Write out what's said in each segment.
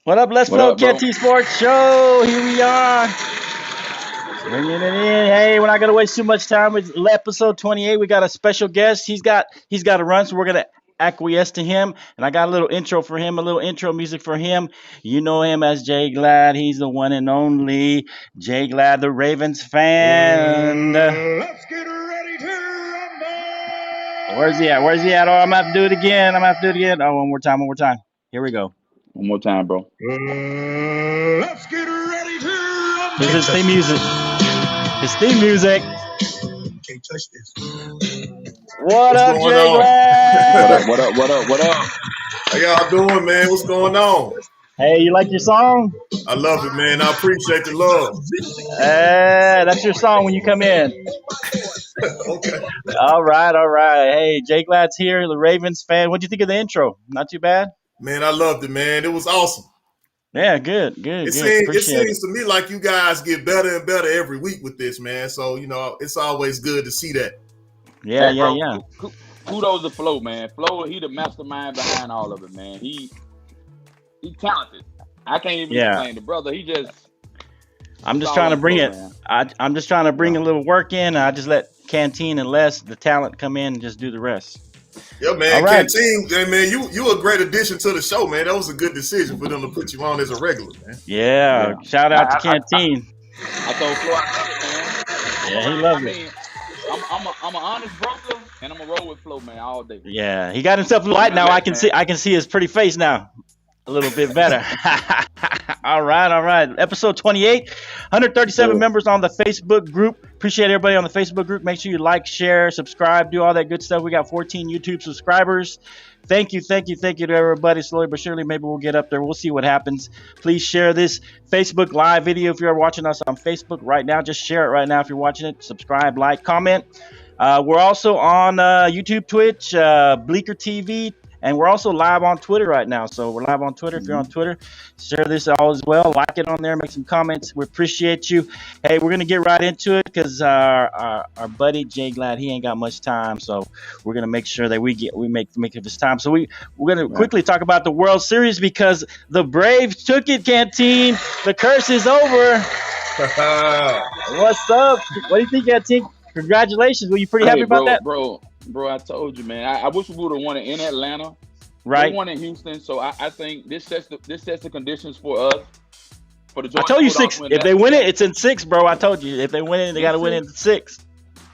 What up? Let's What flow up, bro? Canteen Sports Show. Here we are. Bringing it in. Hey, we're not gonna waste too much time. It's episode 28. We got a special guest. He's got to run, so we're gonna acquiesce to him. And I got a little intro for him, a little intro music for him. You know him as Jay Glad. He's the one and only Jay Glad, the Ravens fan. Let's get ready to rumble! Where's he at? Where's he at? Oh, I'm gonna have to do it again. Oh, one more time. One more time. Here we go. One more time, bro. Let's get ready to rumble! This is his theme music. His theme music. Can't touch this. What up, going Jay on? Glad? What up? How y'all doing, man? What's going on? Hey, you like your song? I love it, man. I appreciate the love. That's your song when you come in. Okay. All right, all right. Hey, Jay Glad's here, the Ravens fan. What'd you think of the intro? Not too bad? Man, I loved it, man. It was awesome. Yeah, good. It Appreciate seems to me like you guys get better and better every week with this, man. So, it's always good to see that. Yeah, Hey, bro, yeah. Kudos to Flo, man. Flo, he the mastermind behind all of it, man. He talented. I can't even explain the brother. He just. I'm just trying to bring it. I'm just trying to bring a little work in. I just let Canteen and Les, the talent, come in and just do the rest. Yeah, man. All right. Canteen, man, you a great addition to the show, man. That was a good decision for them to put you on as a regular, man. Yeah. Shout out to Canteen. I told Flo I love it, man. Yeah, he loves it. I'm an honest broker, and I'm gonna roll with Flo, man, all day. Yeah, he got himself light now. I can see his pretty face now. A little bit better. All right. Episode 28. 137 members on the Facebook group. Appreciate everybody on the Facebook group. Make sure you like, share, subscribe, do all that good stuff. We got 14 YouTube subscribers. Thank you to everybody. Slowly but surely, maybe we'll get up there. We'll see what happens. Please share this Facebook live video if you're watching us on Facebook right now. Just share it right now if you're watching it. Subscribe, like, comment. We're also on YouTube, Twitch, Bleaker TV, and we're also live on Twitter right now. So we're live on Twitter. If you're on Twitter, share this all as well. Like it on there. Make some comments. We appreciate you. Hey, we're going to get right into it because our buddy Jay Glad, he ain't got much time. So we're going to make sure that we make of his time. So we're going to quickly talk about the World Series because the Braves took it, Canteen. The curse is over. What's up? What do you think, Canteen? Congratulations. Were you pretty happy about that? Bro, I told you, man. I wish we would have won it in Atlanta. Right. We won in Houston, so I think this sets the conditions for us. For the Georgia I told you Bulldogs 6. If they win it, it's in 6, bro. I told you. If they win it, they got to win it in 6.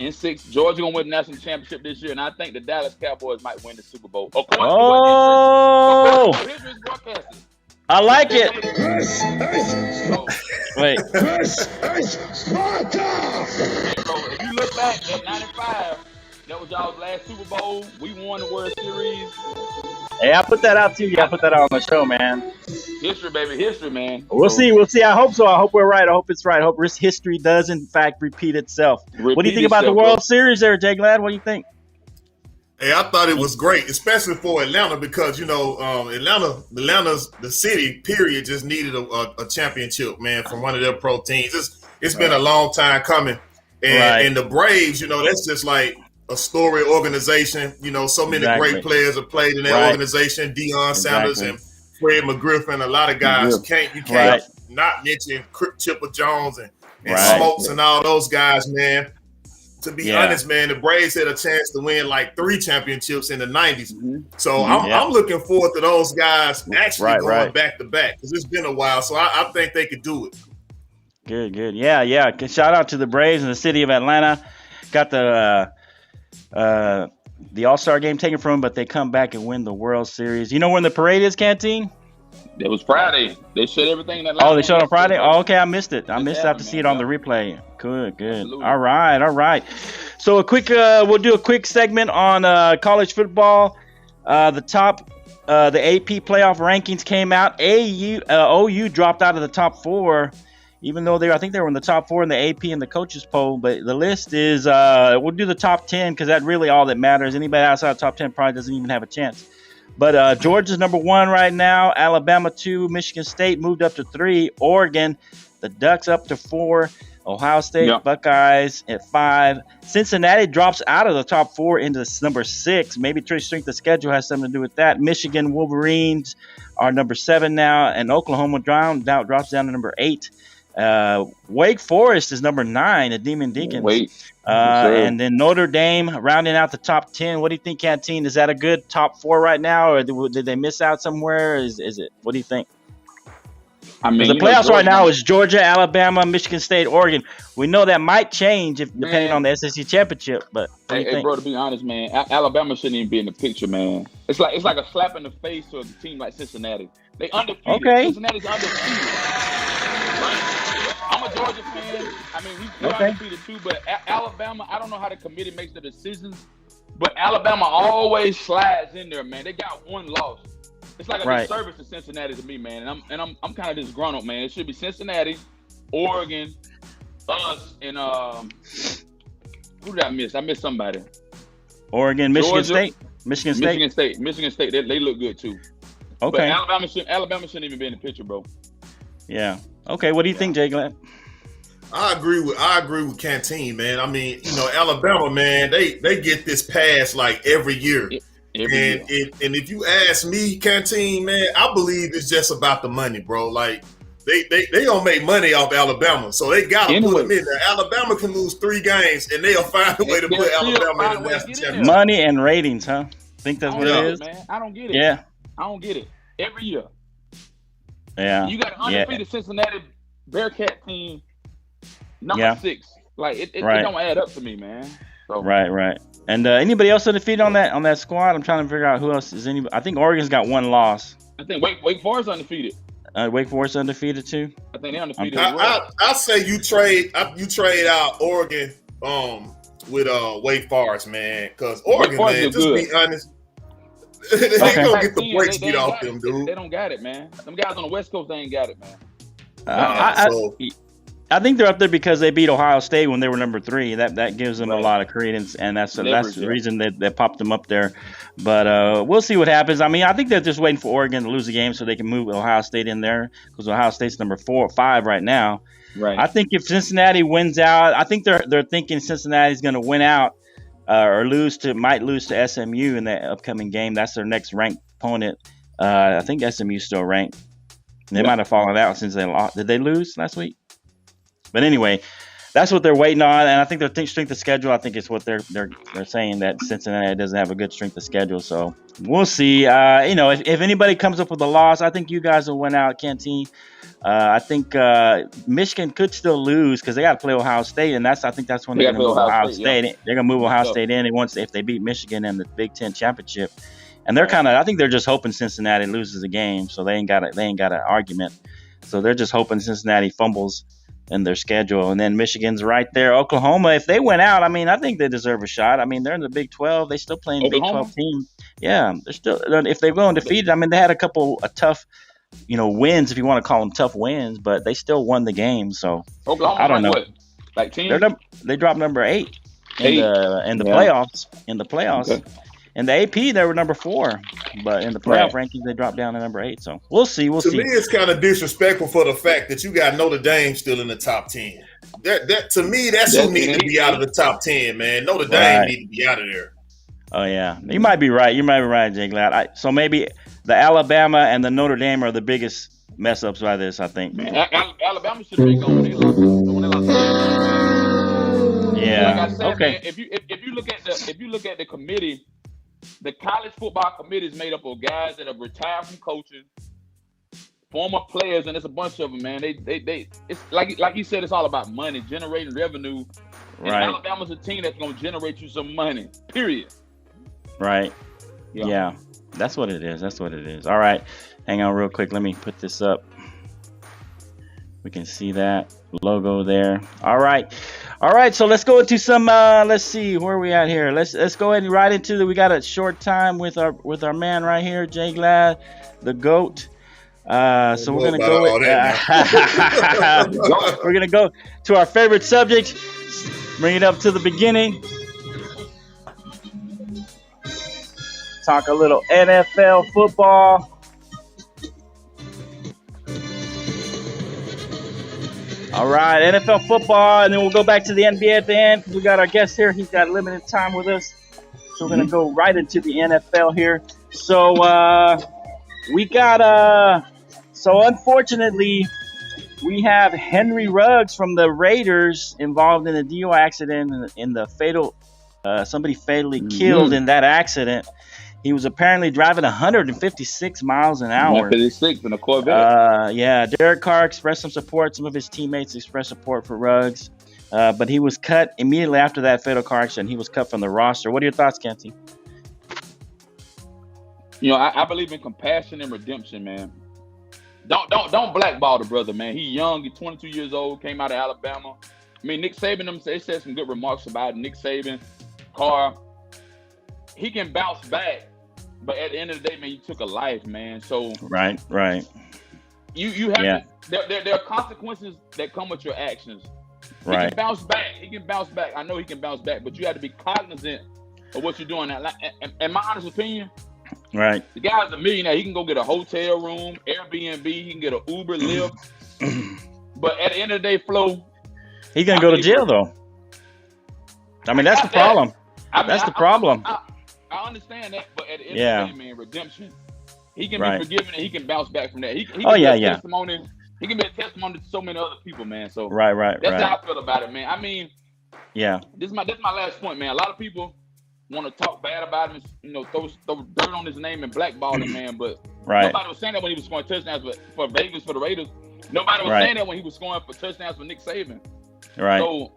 In 6, Georgia gonna win the national championship this year, and I think the Dallas Cowboys might win the Super Bowl. Oh, history is broadcasted. I like it. Wait. Bro, if you look back at 95, that was y'all's last Super Bowl. We won the World Series. Hey, I put that out to you. I put that out on the show, man. History, baby. History, man. We'll see. I hope so. I hope we're right. I hope it's right. I hope history does, in fact, repeat itself. What do you think about the World Series there, Jay Glad? What do you think? Hey, I thought it was great, especially for Atlanta because, Atlanta's the city, period, just needed a championship, man, from one of their pro teams. It's been a long time coming. And the Braves, that's just like a story organization. So many great players have played in that organization. Deion Sanders and Fred McGriffin, a lot of guys. You can't not mention Chipper Jones and Smokes and all those guys, man. To be honest, man, the Braves had a chance to win like 3 championships in the 90s. So I'm looking forward to those guys actually going back to back because it's been a while. So I think they could do it. Good. Yeah. Shout out to the Braves and the city of Atlanta. Got the All-Star game taken from them, but they come back and win the World Series. You know when the parade is, Canteen? It was Friday. They showed everything. They showed on Friday? Oh, okay, I missed it. I have to see it on the replay. Good. Absolutely. All right. So we'll do a quick segment on college football. The AP playoff rankings came out. OU dropped out of the top 4, even though I think they were in the top 4 in the AP and the coaches poll. But the list is we'll do the top 10 because that's really all that matters. Anybody outside the top 10 probably doesn't even have a chance. But Georgia's number 1 right now. Alabama 2. Michigan State moved up to 3. Oregon, the Ducks up to 4. Ohio State, Yeah. Buckeyes at 5. Cincinnati drops out of the top 4 into number 6. Maybe strength of schedule has something to do with that. Michigan Wolverines are number 7 now, and Oklahoma drops down to number 8. Wake Forest is number 9, the Demon Deacons. And then Notre Dame rounding out the top 10. What do you think, Canteen? Is that a good top 4 right now, or did they miss out somewhere? Is it? What do you think? I mean, the playoffs right now is Georgia, Alabama, Michigan State, Oregon. We know that might change depending on the SEC championship. But hey, bro, to be honest, man, Alabama shouldn't even be in the picture, man. It's like a slap in the face to a team like Cincinnati. They undefeated. Okay. Cincinnati's undefeated. I'm a Georgia fan. I mean, we're undefeated too. But Alabama, I don't know how the committee makes the decisions, but Alabama always slides in there, man. They got one loss. It's like a disservice to Cincinnati to me, man. And I'm kind of disgruntled, man. It should be Cincinnati, Oregon, us, and who did I miss? I missed somebody. Oregon, Michigan Georgia, State, Michigan State. They look good too. Okay. But Alabama shouldn't even be in the picture, bro. Yeah. Okay. What do you think, Jay Glad? I agree with Canteen, man. I mean, Alabama, man, they get this pass like every year. And if you ask me, Canteen, man, I believe it's just about the money, bro. Like they gonna make money off Alabama, so they gotta put them in there. Alabama can lose 3 games, and they'll find a way to put Alabama in the national championship. Money and ratings, huh? Think that's what it is, man. I don't get it. Yeah, I don't get it. Every year. Yeah. You got an undefeated Cincinnati Bearcat team, number 6. Like it don't add up to me, man. So. Right. And anybody else undefeated on that squad? I'm trying to figure out who else is anybody. I think Oregon's got 1 loss. I think Wake Forest undefeated. Wake Forest undefeated too. I think they're undefeated. I say you trade out Oregon with Wake Forest, man, because Oregon, man, just be honest, they gonna get the brakes beat off them, dude. They don't got it, man. Them guys on the West Coast, they ain't got it, man. I think they're up there because they beat Ohio State when they were number 3. That gives them a lot of credence, and that's the reason they popped them up there. But we'll see what happens. I mean, I think they're just waiting for Oregon to lose the game so they can move Ohio State in there, because Ohio State's number 4 or 5 right now. Right. I think if Cincinnati wins out, I think they're thinking Cincinnati's going to win out or might lose to SMU in that upcoming game. That's their next ranked opponent. I think SMU's still ranked. They might have fallen out since they lost. Did they lose last week? But anyway, that's what they're waiting on, and I think their strength of schedule. I think it's what they're saying, that Cincinnati doesn't have a good strength of schedule. So we'll see. If anybody comes up with a loss, I think you guys will win out, Canteen. I think Michigan could still lose because they got to play Ohio State, and I think that's when they're going to move Ohio State. Yeah. They're going to move Ohio State in, and if they beat Michigan in the Big Ten championship, and they're I think they're just hoping Cincinnati loses the game, so they ain't got an argument. So they're just hoping Cincinnati fumbles in their schedule, and then Michigan's right there. Oklahoma, if they went out, I mean, I think they deserve a shot. I mean, they're in the Big 12. They still playing the Big 12 team. Yeah, they're still. If they go undefeated, I mean, they had a couple of tough, wins, if you want to call them tough wins, but they still won the game. So Oklahoma, I don't know. What? Like 10? They dropped number 8 in the playoffs. In the playoffs. Okay. In the AP, they were number 4, but in the playoff rankings, they dropped down to number 8. So we'll see. To me, it's kind of disrespectful for the fact that you got Notre Dame still in the top 10. That to me, that's who needs to be out of the top 10, man. Notre Dame need to be out of there. Oh yeah, you might be right. Jay Glad. So maybe the Alabama and the Notre Dame are the biggest mess ups by this, I think. Man, Alabama should be going. Yeah. Like I said, man, if you look at the committee. The college football committee is made up of guys that have retired from coaching, former players, and it's a bunch of them, man. They it's like you said, it's all about money, generating revenue. And Alabama's a team that's gonna generate you some money. Period. Right. Yeah. That's what it is. All right. Hang on real quick. Let me put this up. We can see that logo there. All right. So let's go into some. Let's see where are we at here. Let's go ahead and right into we got a short time with our man right here, Jay Glad, the GOAT. So we're gonna go. We're gonna go to our favorite subject. Bring it up to the beginning. Talk a little NFL football. All right, NFL football, and then we'll go back to the NBA at the end. We got our guest here. He's got limited time with us. So we're going to go right into the NFL here. So we got, so unfortunately, we have Henry Ruggs from the Raiders involved in a DUI accident in the fatal, somebody fatally killed in that accident. He was apparently driving 156 miles an hour. 156 in a Corvette. Yeah, Derek Carr expressed some support. Some of his teammates expressed support for Ruggs. But he was cut immediately after that fatal car accident. He was cut from the roster. What are your thoughts, Canteen? You know, I believe in compassion and redemption, man. Don't blackball the brother, man. He's young. He's 22 years old. Came out of Alabama. I mean, Nick Saban, they said some good remarks about Nick Saban, Carr. He can bounce back. But at the end of the day, man, you took a life, man. So right. You have to. There are consequences that come with your actions. He can bounce back. I know he can bounce back, but you have to be cognizant of what you're doing. Now, in my honest opinion, right, the guy's a millionaire. He can go get a hotel room, Airbnb. He can get an Uber, Lyft. But at the end of the day, Flo, he's gonna go to jail though. I mean, that's the problem. That's the problem. I understand that, but at the end of the day, man, redemption. He can be forgiven and he can bounce back from that. He can be a testimony. He can be a testimony to so many other people, man. So that's how I feel about it, man. I mean, this is my last point, man. A lot of people want to talk bad about him, you know, throw dirt on his name and blackball him, man. But nobody was saying that when he was scoring touchdowns for Vegas, for the Raiders. Nobody was saying that when he was scoring for touchdowns for Nick Saban. Right. So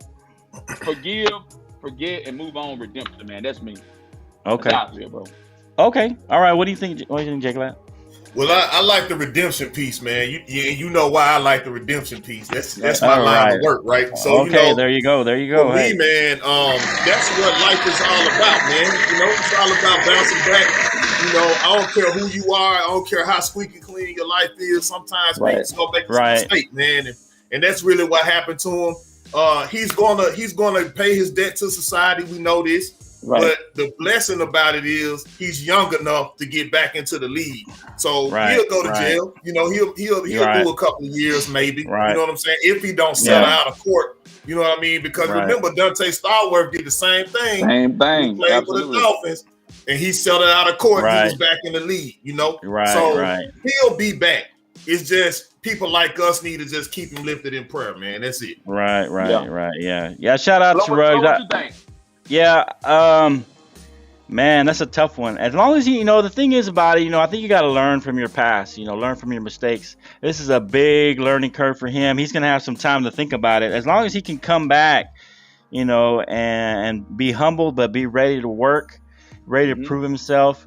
forgive, forget, and move on. Redemption, man. That's me. Okay. That's how I feel, bro. Okay. All right. What do you think? What do you think, Jake Lapp? Well, I like the redemption piece, man. You know why I like the redemption piece. That's my line of work, right? So there you go. For me, man, that's what life is all about, man. You know, it's all about bouncing back. You know, I don't care who you are. I don't care how squeaky clean your life is. Sometimes man, it's gonna make a mistake, man, and that's really what happened to him. He's gonna pay his debt to society. We know this. But the blessing about it is he's young enough to get back into the league. So he'll go to jail. You know, he'll do a couple of years maybe. You know what I'm saying? If he don't settle out of court. You know what I mean? Because remember, Dante Stallworth did the same thing. He played for the Dolphins, and he settled out of court. He was back in the league, you know? He'll be back. It's just people like us need to just keep him lifted in prayer, man. That's it. Right. Yeah, shout out to Ruggs. What you think? Yeah, man, that's a tough one. As long as the thing is about it, I think you got to learn from your past, learn from your mistakes. This is a big learning curve for him. He's going to have some time to think about it. As long as he can come back, and be humble, but be ready to work, ready to prove himself,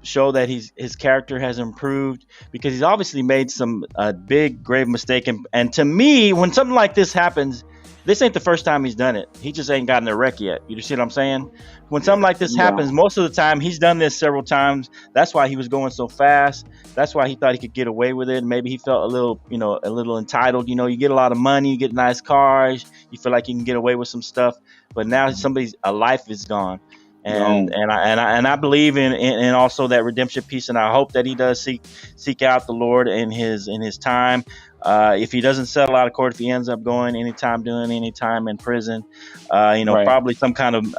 show that his character has improved, because he's obviously made some big, grave mistake. And to me, when something like this happens, this ain't the first time he's done it. He just ain't gotten a wreck yet. You see what I'm saying? When something like this happens, most of the time he's done this several times. That's why he was going so fast. That's why he thought he could get away with it. Maybe he felt a little entitled. You get a lot of money, you get nice cars, you feel like you can get away with some stuff. But now a life is gone. And I believe in also that redemption piece, and I hope that he does seek out the Lord in his time. If he doesn't settle out of court, if he ends up doing any time in prison, probably some kind of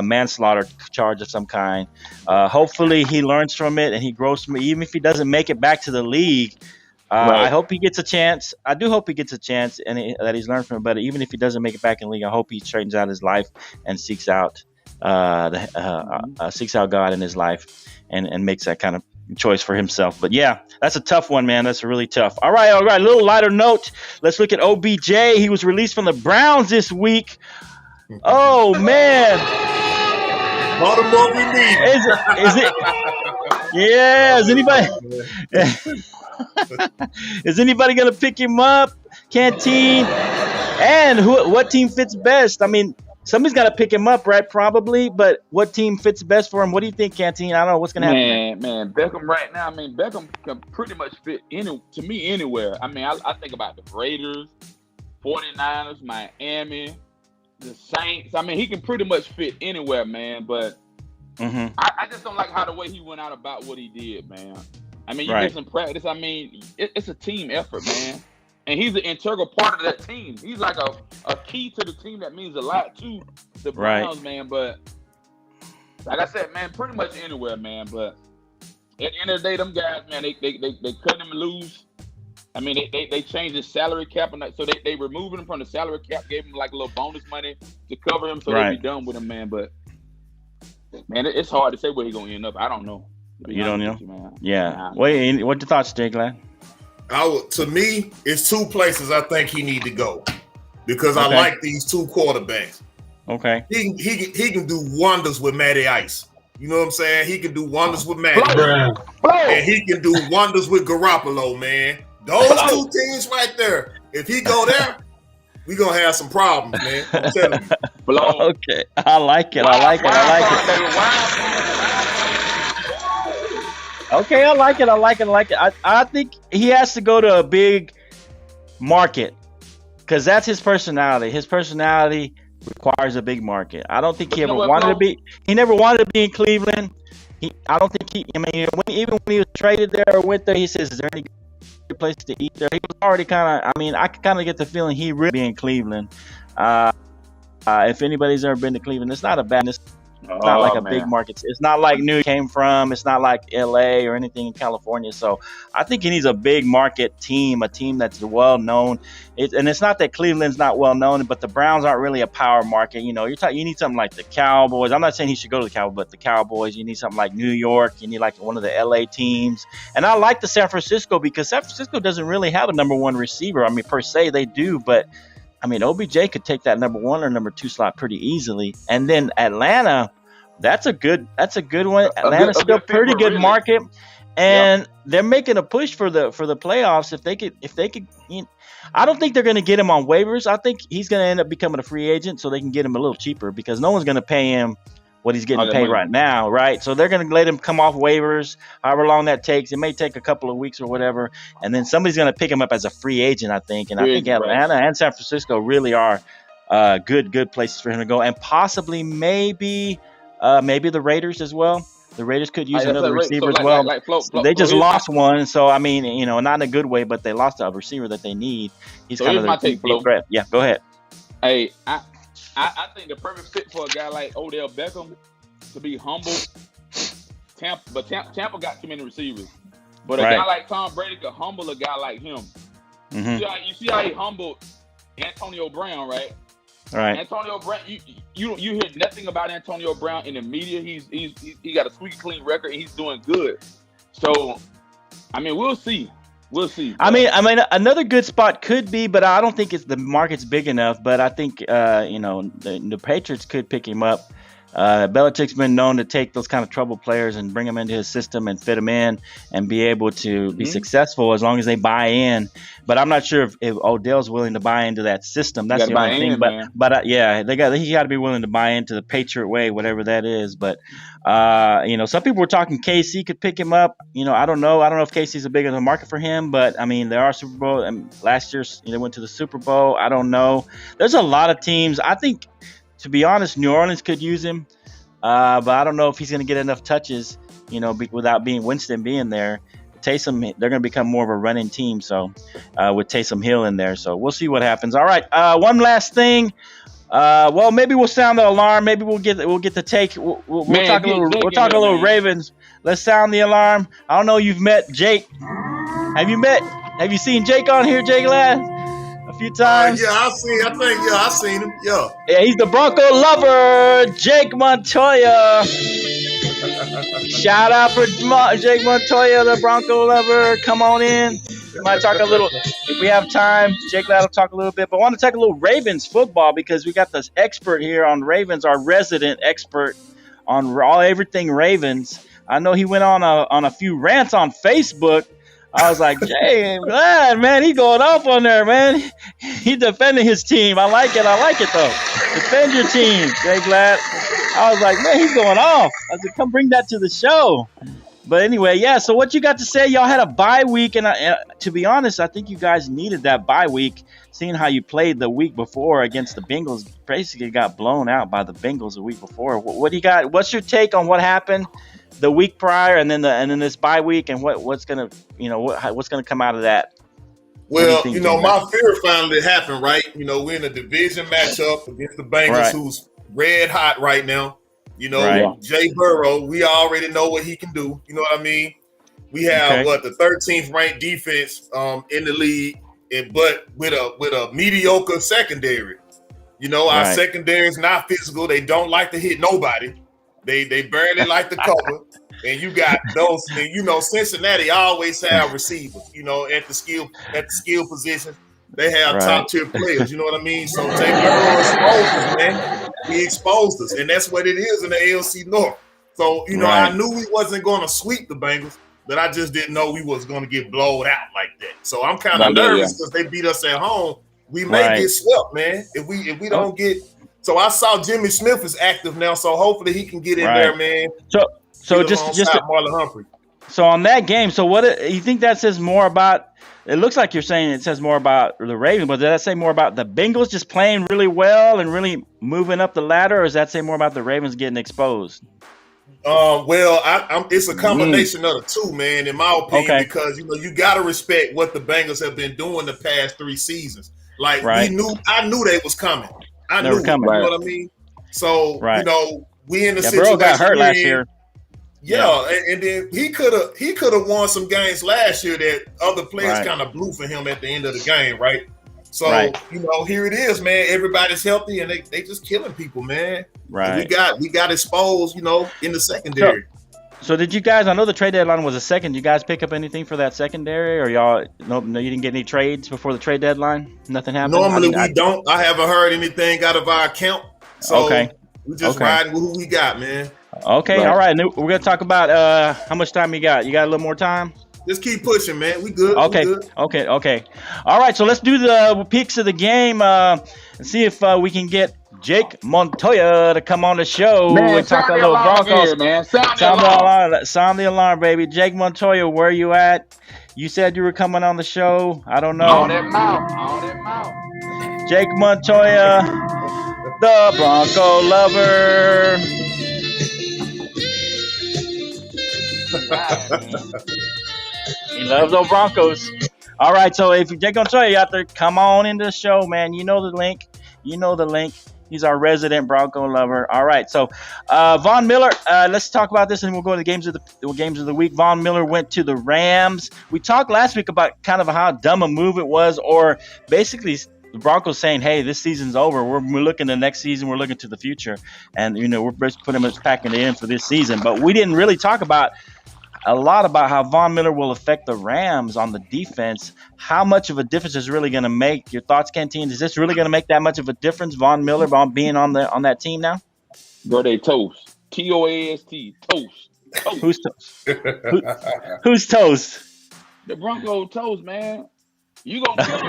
manslaughter charge of some kind. Hopefully he learns from it and he grows from it. Even if he doesn't make it back to the league, I hope he gets a chance. I do hope he gets a chance and that he's learned from it. But even if he doesn't make it back in the league, I hope he straightens out his life and seeks out God in his life and makes that kind of choice for himself. But yeah, that's a tough one, man. That's really tough. All right. A little lighter note. Let's look at OBJ. He was released from the Browns this week. Oh man. Baltimore we need. Is it? Yeah. Is anybody gonna pick him up? Canteen. And what team fits best? I mean, somebody's got to pick him up, right? Probably, but what team fits best for him? What do you think, Canteen? I don't know what's going to happen. Man, Beckham right now. I mean, Beckham can pretty much fit anywhere. I mean, I think about the Raiders, 49ers, Miami, the Saints. I mean, he can pretty much fit anywhere, man. But I just don't like the way he went out about what he did, man. I mean, you get some practice. I mean, it's a team effort, man. and he's an integral part of that team. He's like a key to the team that means a lot to the Browns, man. But like I said, man, pretty much anywhere, man. But at the end of the day, them guys, man, they cut him loose. I mean, they changed his salary cap, and so they removed him from the salary cap, gave him like a little bonus money to cover him, so they be done with him, man. But man, it's hard to say where he's gonna end up. I don't know. You don't know? Man. Yeah. Wait, what your thoughts, Jake Glad? To me, it's two places I think he need to go because I like these two quarterbacks. Okay. He can do wonders with Matty Ice. You know what I'm saying? He can do wonders with Matty. And he can do wonders with Garoppolo, man. Those two teams right there. If he go there, we gonna have some problems, man. I'm telling you. Okay. I like it. Okay, I like it. I think he has to go to a big market because that's his personality. His personality requires a big market. I don't think he ever wanted to be. He never wanted to be in Cleveland. I don't think even when he was traded there or went there, he says, "Is there any good place to eat there?" He was already kind of. I mean, I kind of get the feeling he really be in Cleveland. If anybody's ever been to Cleveland, it's not a bad. It's not like a big market. It's not like New York came from. It's not like LA or anything in California. So I think he needs a big market team, a team that's well known. And it's not that Cleveland's not well known, but the Browns aren't really a power market. You know, you need something like the Cowboys. I'm not saying he should go to the Cowboys, but the Cowboys. You need something like New York. You need like one of the LA teams. And I like the San Francisco because San Francisco doesn't really have a number one receiver. I mean, per se they do, but I mean, OBJ could take that number one or number two slot pretty easily. And then Atlanta, that's a good one. Atlanta's still pretty good market, and they're making a push for the playoffs. If they could, I don't think they're going to get him on waivers. I think he's going to end up becoming a free agent, so they can get him a little cheaper because no one's going to pay him what he's getting paid right now, right? So they're going to let him come off waivers, however long that takes. It may take a couple of weeks or whatever, and then somebody's going to pick him up as a free agent, I think. And I think Atlanta and San Francisco really are good places for him to go, and possibly maybe the Raiders as well. The Raiders could use another receiver as well. They just lost one, so I mean, not in a good way, but they lost a receiver that they need. He's kind of my take, Flo. Yeah, go ahead. Hey, I think the perfect fit for a guy like Odell Beckham to be humble. Tampa got too many receivers, but a guy like Tom Brady could humble a guy like him. Mm-hmm. You see how he humbled Antonio Brown, right? Right. Antonio Brown, you hear nothing about Antonio Brown in the media. He got a squeaky clean record and he's doing good. So, I mean, we'll see. I mean, another good spot could be, but I don't think the market's big enough. But I think the Patriots could pick him up. Belichick's been known to take those kind of trouble players and bring them into his system and fit them in and be able to be successful as long as they buy in. But I'm not sure if Odell's willing to buy into that system. That's the only thing. But he got to be willing to buy into the Patriot way, whatever that is. But some people were talking KC could pick him up. I don't know. I don't know if KC's a big enough market for him. But I mean, there are Super Bowl, and last year they went to the Super Bowl. I don't know. There's a lot of teams. I think, to be honest, New Orleans could use him, but I don't know if he's going to get enough touches, without Winston being there. Taysom, they're going to become more of a running team, so with Taysom Hill in there. So we'll see what happens. All right, one last thing. Well, maybe we'll sound the alarm. Maybe we'll get the take. We'll talk a little Ravens. Let's sound the alarm. I don't know. You've met Jake. Have you seen Jake on here, Jake Ladd? A few times. I seen him. Yeah, he's the Bronco lover, Jake Montoya. Shout out for Jake Montoya, the Bronco lover. Come on in. We might talk a little, if we have time. Jake Ladd will talk a little bit, but I want to talk a little Ravens football because we got this expert here on Ravens, our resident expert on everything Ravens. I know he went on a few rants on Facebook. I was like, Jay, Glad, man, he going off on there, man. He defending his team. I like it though. Defend your team, Jay Glad. I was like, man, he's going off. I said, come bring that to the show. But anyway, yeah, so what you got to say? Y'all had a bye week, and to be honest, I think you guys needed that bye week, seeing how you played the week before against the Bengals. Basically got blown out by the Bengals the week before. What do you got? What's your take on what happened the week prior and then this bye week, and what's gonna come out of that? Well, my fear finally happened, right? We're in a division matchup against the Bengals, who's red hot right now. Jay Burrow, we already know what he can do. You know what I mean? We have the 13th ranked defense in the league, but with a mediocre secondary. Our secondary is not physical. They don't like to hit nobody. They barely like to cover. And you got those, and Cincinnati always have receivers, at the skill position. They have top tier players, you know what I mean? So Jay Burrow exposed us, man. He exposed us, and that's what it is in the AFC North. So, I knew we wasn't going to sweep the Bengals, but I just didn't know we was going to get blowed out like that. So I'm kind of nervous because they beat us at home. We may get swept, man, if we don't get. So I saw Jimmy Smith is active now, so hopefully he can get in there, man. So just Marlon Humphrey. So on that game, so what you think that says more about? It looks like you're saying it says more about the Ravens, but does that say more about the Bengals just playing really well and really moving up the ladder, or does that say more about the Ravens getting exposed? It's a combination of the two, man, in my opinion, because you got to respect what the Bengals have been doing the past 3 seasons. Like I knew they was coming. I knew, you know what I mean? So we in the situation. Burrow got hurt last year. Yeah, and then he could have won some games last year that other players kind of blew for him at the end of the game, right? So here it is, man. Everybody's healthy and they just killing people, man. Right. And we got exposed, in the secondary. So did you guys? I know the trade deadline was a second. Did you guys pick up anything for that secondary, or y'all? No, you didn't get any trades before the trade deadline. Nothing happened. Normally we don't. I haven't heard anything out of our account. So we just riding with who we got, man. Okay, all right. We're gonna talk about how much time you got. You got a little more time? Just keep pushing, man. We good. Okay, we good. Okay. All right, so let's do the picks of the game and see if we can get Jake Montoya to come on the show and talk a little Broncos. Man. Sound the alarm, baby. Jake Montoya, where you at? You said you were coming on the show. I don't know. All that mouth. Jake Montoya, the Bronco lover. He loves those Broncos. All right, so if Jake Montoya out there, come on into the show, man. You know the link. He's our resident Bronco lover. All right, so Von Miller. Let's talk about this, and we'll go to the games of the week. Von Miller went to the Rams. We talked last week about kind of how dumb a move it was, or basically the Broncos saying, "Hey, this season's over. We're looking to next season. We're looking to the future, and we're pretty much packing it in for this season." But we didn't really talk about a lot about how Von Miller will affect the Rams on the defense. How much of a difference is really going to make? Your thoughts, Canteen? Is this really going to make that much of a difference, Von Miller, being on that team now? Bro, they toast. T-O-A-S-T. Toast. Who's toast? Who's toast? The Bronco toast, man. You gonna kill him?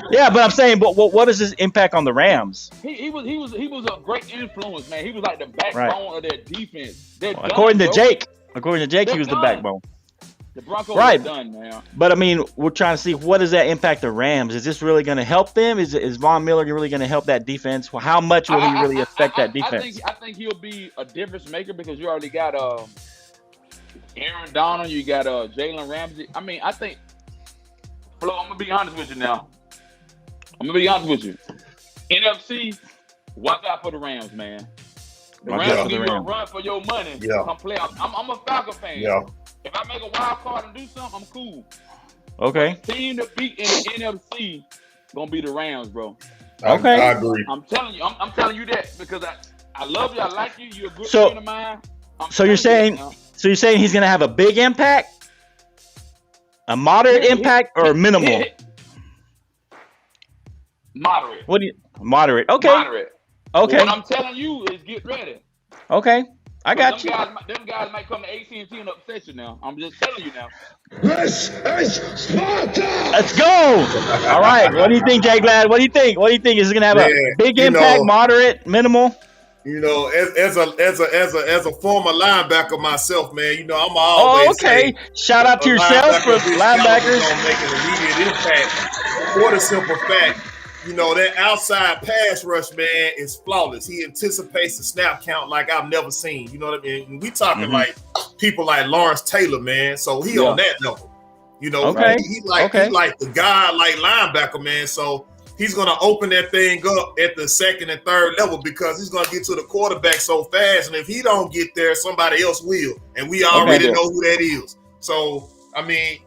Yeah, but I'm saying, but what is his impact on the Rams? He was a great influence, man. He was like the backbone of their defense. According to Jake, he was the backbone. The Broncos are done, man. But I mean, we're trying to see, what does that impact the Rams? Is this really going to help them? Is Von Miller really going to help that defense? Well, how much will he really affect that defense? I think he'll be a difference maker because you already got Aaron Donald, you got Jalen Ramsey. I mean, I think. Flo, I'm gonna be honest with you now. NFC, watch out for the Rams, man. The Rams give you a run for your money. Yeah. Come play. I'm a Falcon fan. Yeah. If I make a wild card and do something, I'm cool. Okay. The team to beat in the NFC gonna be the Rams, bro. Okay. I agree. I'm telling you. I'm telling you that because I love you. I like you. You're a good friend of mine. So you're saying he's gonna have a big impact? A moderate impact or minimal? Moderate. Moderate. Okay. Moderate. Okay. What I'm telling you is get ready. Okay. I got you. Them guys might come to AT&T and upset you now. I'm just telling you now. This is Sparta! Let's go. All right. What do you think, Jay Glad? What do you think? Is it gonna have a big impact, moderate, minimal? As a former linebacker myself, man, I'm always okay. Shout out to yourself for linebackers. Make an immediate impact. For the simple fact, that outside pass rush, man, is flawless. He anticipates the snap count like I've never seen. You know what I mean? We talking like people like Lawrence Taylor, man. So he on that level. You know, he like the guy like linebacker, man. So he's gonna open that thing up at the second and third level because he's gonna get to the quarterback so fast. And if he don't get there, somebody else will. And we already know who that is. So I mean,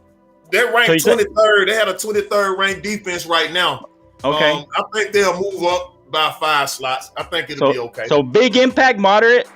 they're ranked 23rd. They had a 23rd ranked defense right now. Okay. I think they'll move up by 5 slots. I think it'll be okay. So big impact, moderate.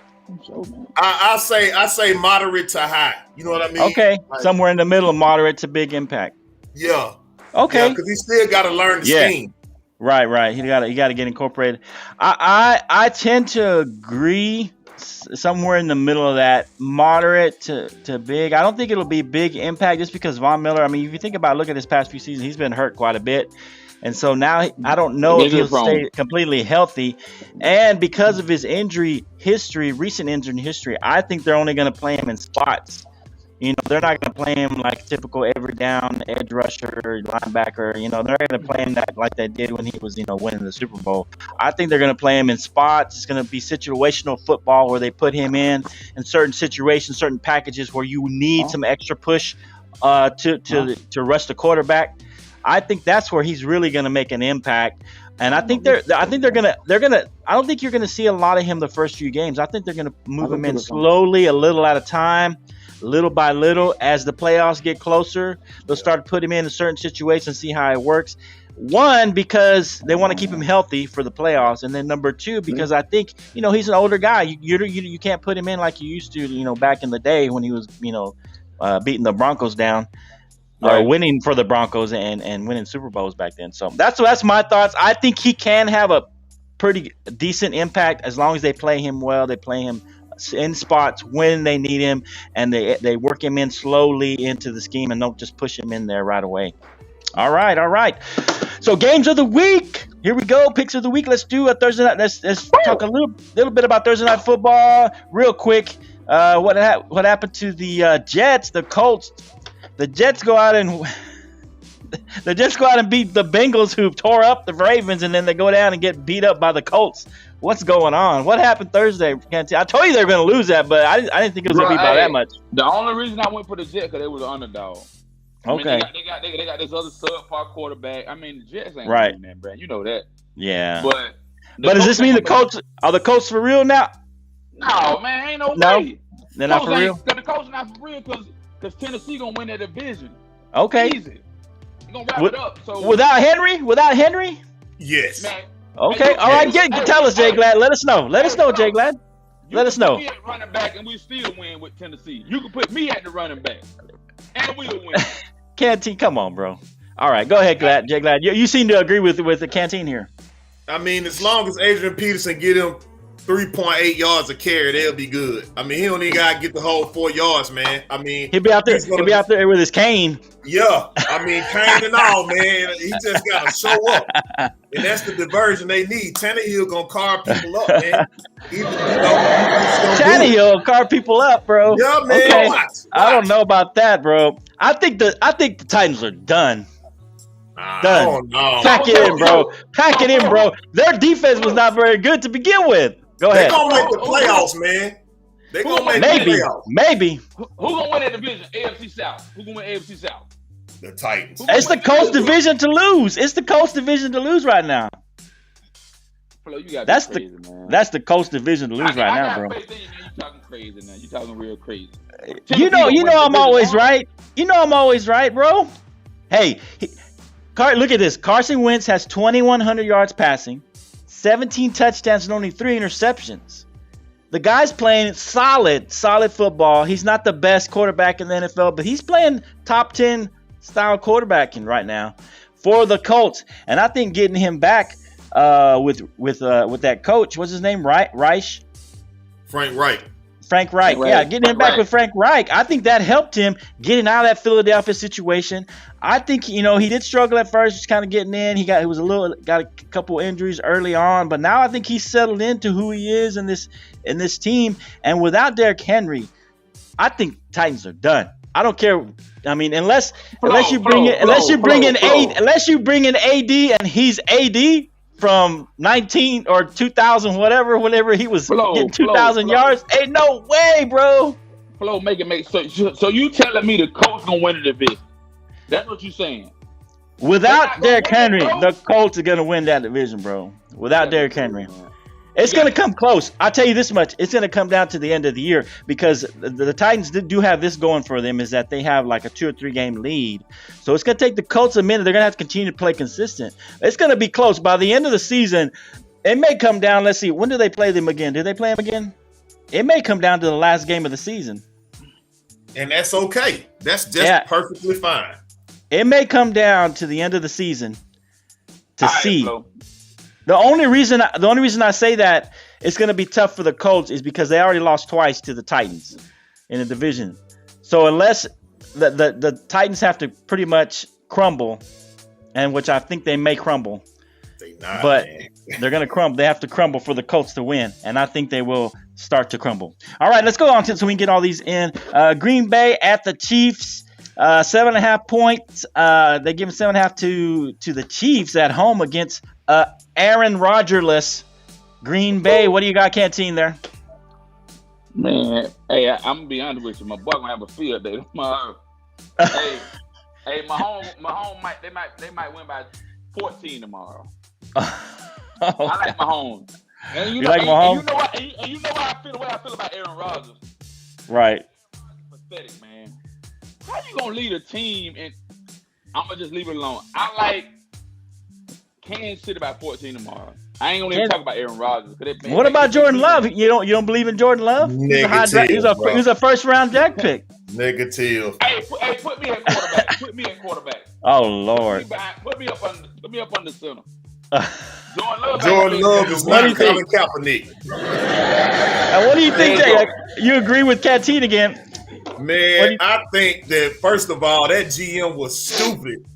I say moderate to high. You know what I mean? Okay, like, somewhere in the middle of moderate to big impact. Yeah. Okay. Because he still got to learn the scheme. Right. He got to get incorporated. I tend to agree. Somewhere in the middle of that, moderate to big. I don't think it'll be big impact just because Von Miller. I mean, if you think about look at his past few seasons, he's been hurt quite a bit. And so now I don't know if he'll stay completely healthy. And because of his recent injury history, I think they're only going to play him in spots. You know, they're not going to play him like typical every down edge rusher, linebacker. You know, they're going to play him like they did when he was, winning the Super Bowl. I think they're going to play him in spots. It's going to be situational football where they put him in certain situations, certain packages where you need some extra push to rush the quarterback. I think that's where he's really going to make an impact, and I think they're gonna. I don't think you're going to see a lot of him the first few games. I think they're going to move him in slowly, a little at a time, little by little. As the playoffs get closer, they'll start to put him in a certain situation, see how it works. One, because they want to keep him healthy for the playoffs, and then number two, because I think he's an older guy. You can't put him in like you used to, back in the day when he was beating the Broncos down. Or winning for the Broncos and winning Super Bowls back then. So that's my thoughts. I think he can have a pretty decent impact as long as they play him well. They play him in spots when they need him, and they work him in slowly into the scheme and don't just push him in there right away. All right. So games of the week. Here we go. Picks of the week. Let's do a Thursday night. Let's talk a little bit about Thursday night football real quick. What happened to the Jets, the Colts? The Jets go out and beat the Bengals, who tore up the Ravens, and then they go down and get beat up by the Colts. What's going on? What happened Thursday? I told you they were going to lose that, but I didn't think it was going to be by that much. The only reason I went for the Jets because they was an underdog. Okay. They got this other subpar quarterback. I mean, the Jets ain't right, winning that, Brad. You know that. Yeah. But does this mean the Colts are the Colts for real now? No, man, ain't no way. They're not for real. The Colts not for real because Tennessee gonna win that division. Okay. Easy. You gonna wrap it up. So without Henry? Yes. Man, okay. All right. Tell us, Jay Glad. Let us know. Jay Glad. Let us know. You can put me at running back and we still win with Tennessee. You can put me at the running back and we'll win. Canteen, come on, bro. All right, go ahead, Jay Glad. You seem to agree with the Canteen here. I mean, as long as Adrian Peterson get him 3.8 yards a carry, they'll be good. I mean, he don't even gotta get the whole 4 yards, man. I mean, he'll be out there with his cane. Yeah, I mean, cane and all, man. He just gotta show up, and that's the diversion they need. Tannehill gonna carve people up, man. Tannehill carve people up, bro. Yeah, man. Okay. Watch. I don't know about that, bro. I think the Titans are done. Done. Pack it in, bro. Their defense was not very good to begin with. Go ahead. They're gonna make the playoffs, man. They're gonna make the playoffs. Maybe. Who gonna win that division? AFC South. Who gonna win AFC South? The Titans. It's the Colts division to lose. It's the Colts division to lose right now. Flo, you that's crazy, the man. That's the Colts division to lose right now, bro. You talking crazy now. You talking real crazy. You know I'm always right. You know I'm always right, bro. Hey, look at this. Carson Wentz has 2,100 yards passing, 17 touchdowns, and only 3 interceptions. The guy's playing solid football. He's not the best quarterback in the NFL, but he's playing top 10 style quarterbacking right now for the Colts. And I think getting him back with that coach, what's his name? Reich? Frank Reich. Yeah, getting him back with Frank Reich. I think that helped him getting out of that Philadelphia situation. I think he did struggle at first, just kind of getting in. He got a couple injuries early on, but now I think he's settled into who he is in this team. And without Derrick Henry, I think Titans are done. I don't care. I mean, unless you bring in AD and he's AD from 19 or 2000, whenever he was getting 2,000 yards. Ain't no way, bro. Flo, make it make sense. So you telling me the Colts gonna win the division? That's what you're saying. Without Derrick Henry, the Colts are going to win that division, bro. Without Derrick Henry. It's going to come close. I'll tell you this much. It's going to come down to the end of the year because the Titans do have this going for them is that they have like a 2 or 3 game lead. So it's going to take the Colts a minute. They're going to have to continue to play consistent. It's going to be close. By the end of the season, it may come down. Let's see. When do they play them again? Do they play them again? It may come down to the last game of the season. And that's okay. That's just perfectly fine. It may come down to the end of the season to see. The only reason I say that it's going to be tough for the Colts is because they already lost twice to the Titans in the division. So unless the Titans have to pretty much crumble, and which I think they may crumble, they're going to crumble. They have to crumble for the Colts to win, and I think they will start to crumble. All right, let's go on so we can get all these in. Green Bay at the Chiefs, 7.5 points. They give 7.5 to the Chiefs at home against Aaron Rodgers-less Green Bay. What do you got, Canteen, there? Man, hey, I'm gonna be honest with you. My boy gonna have a field day tomorrow. hey, my home might win by 14 tomorrow. Okay. I like Mahomes. And you know, like Mahomes? And you know why I feel the way I feel about Aaron Rodgers. Right. Pathetic, man. How you gonna lead a team and I'm gonna just leave it alone? I like Kansas City by 14 tomorrow. I ain't gonna even talk about Aaron Rodgers. What about Jordan Love? You don't believe in Jordan Love? Negative, he was a first round draft pick. Negative. Hey, put me at quarterback. Put me at quarterback. Oh Lord. Put me up on the center. Jordan Love is not Colin Kaepernick. And what do you think, Jay? You agree with Canteen again? Man, I think that first of all, that GM was stupid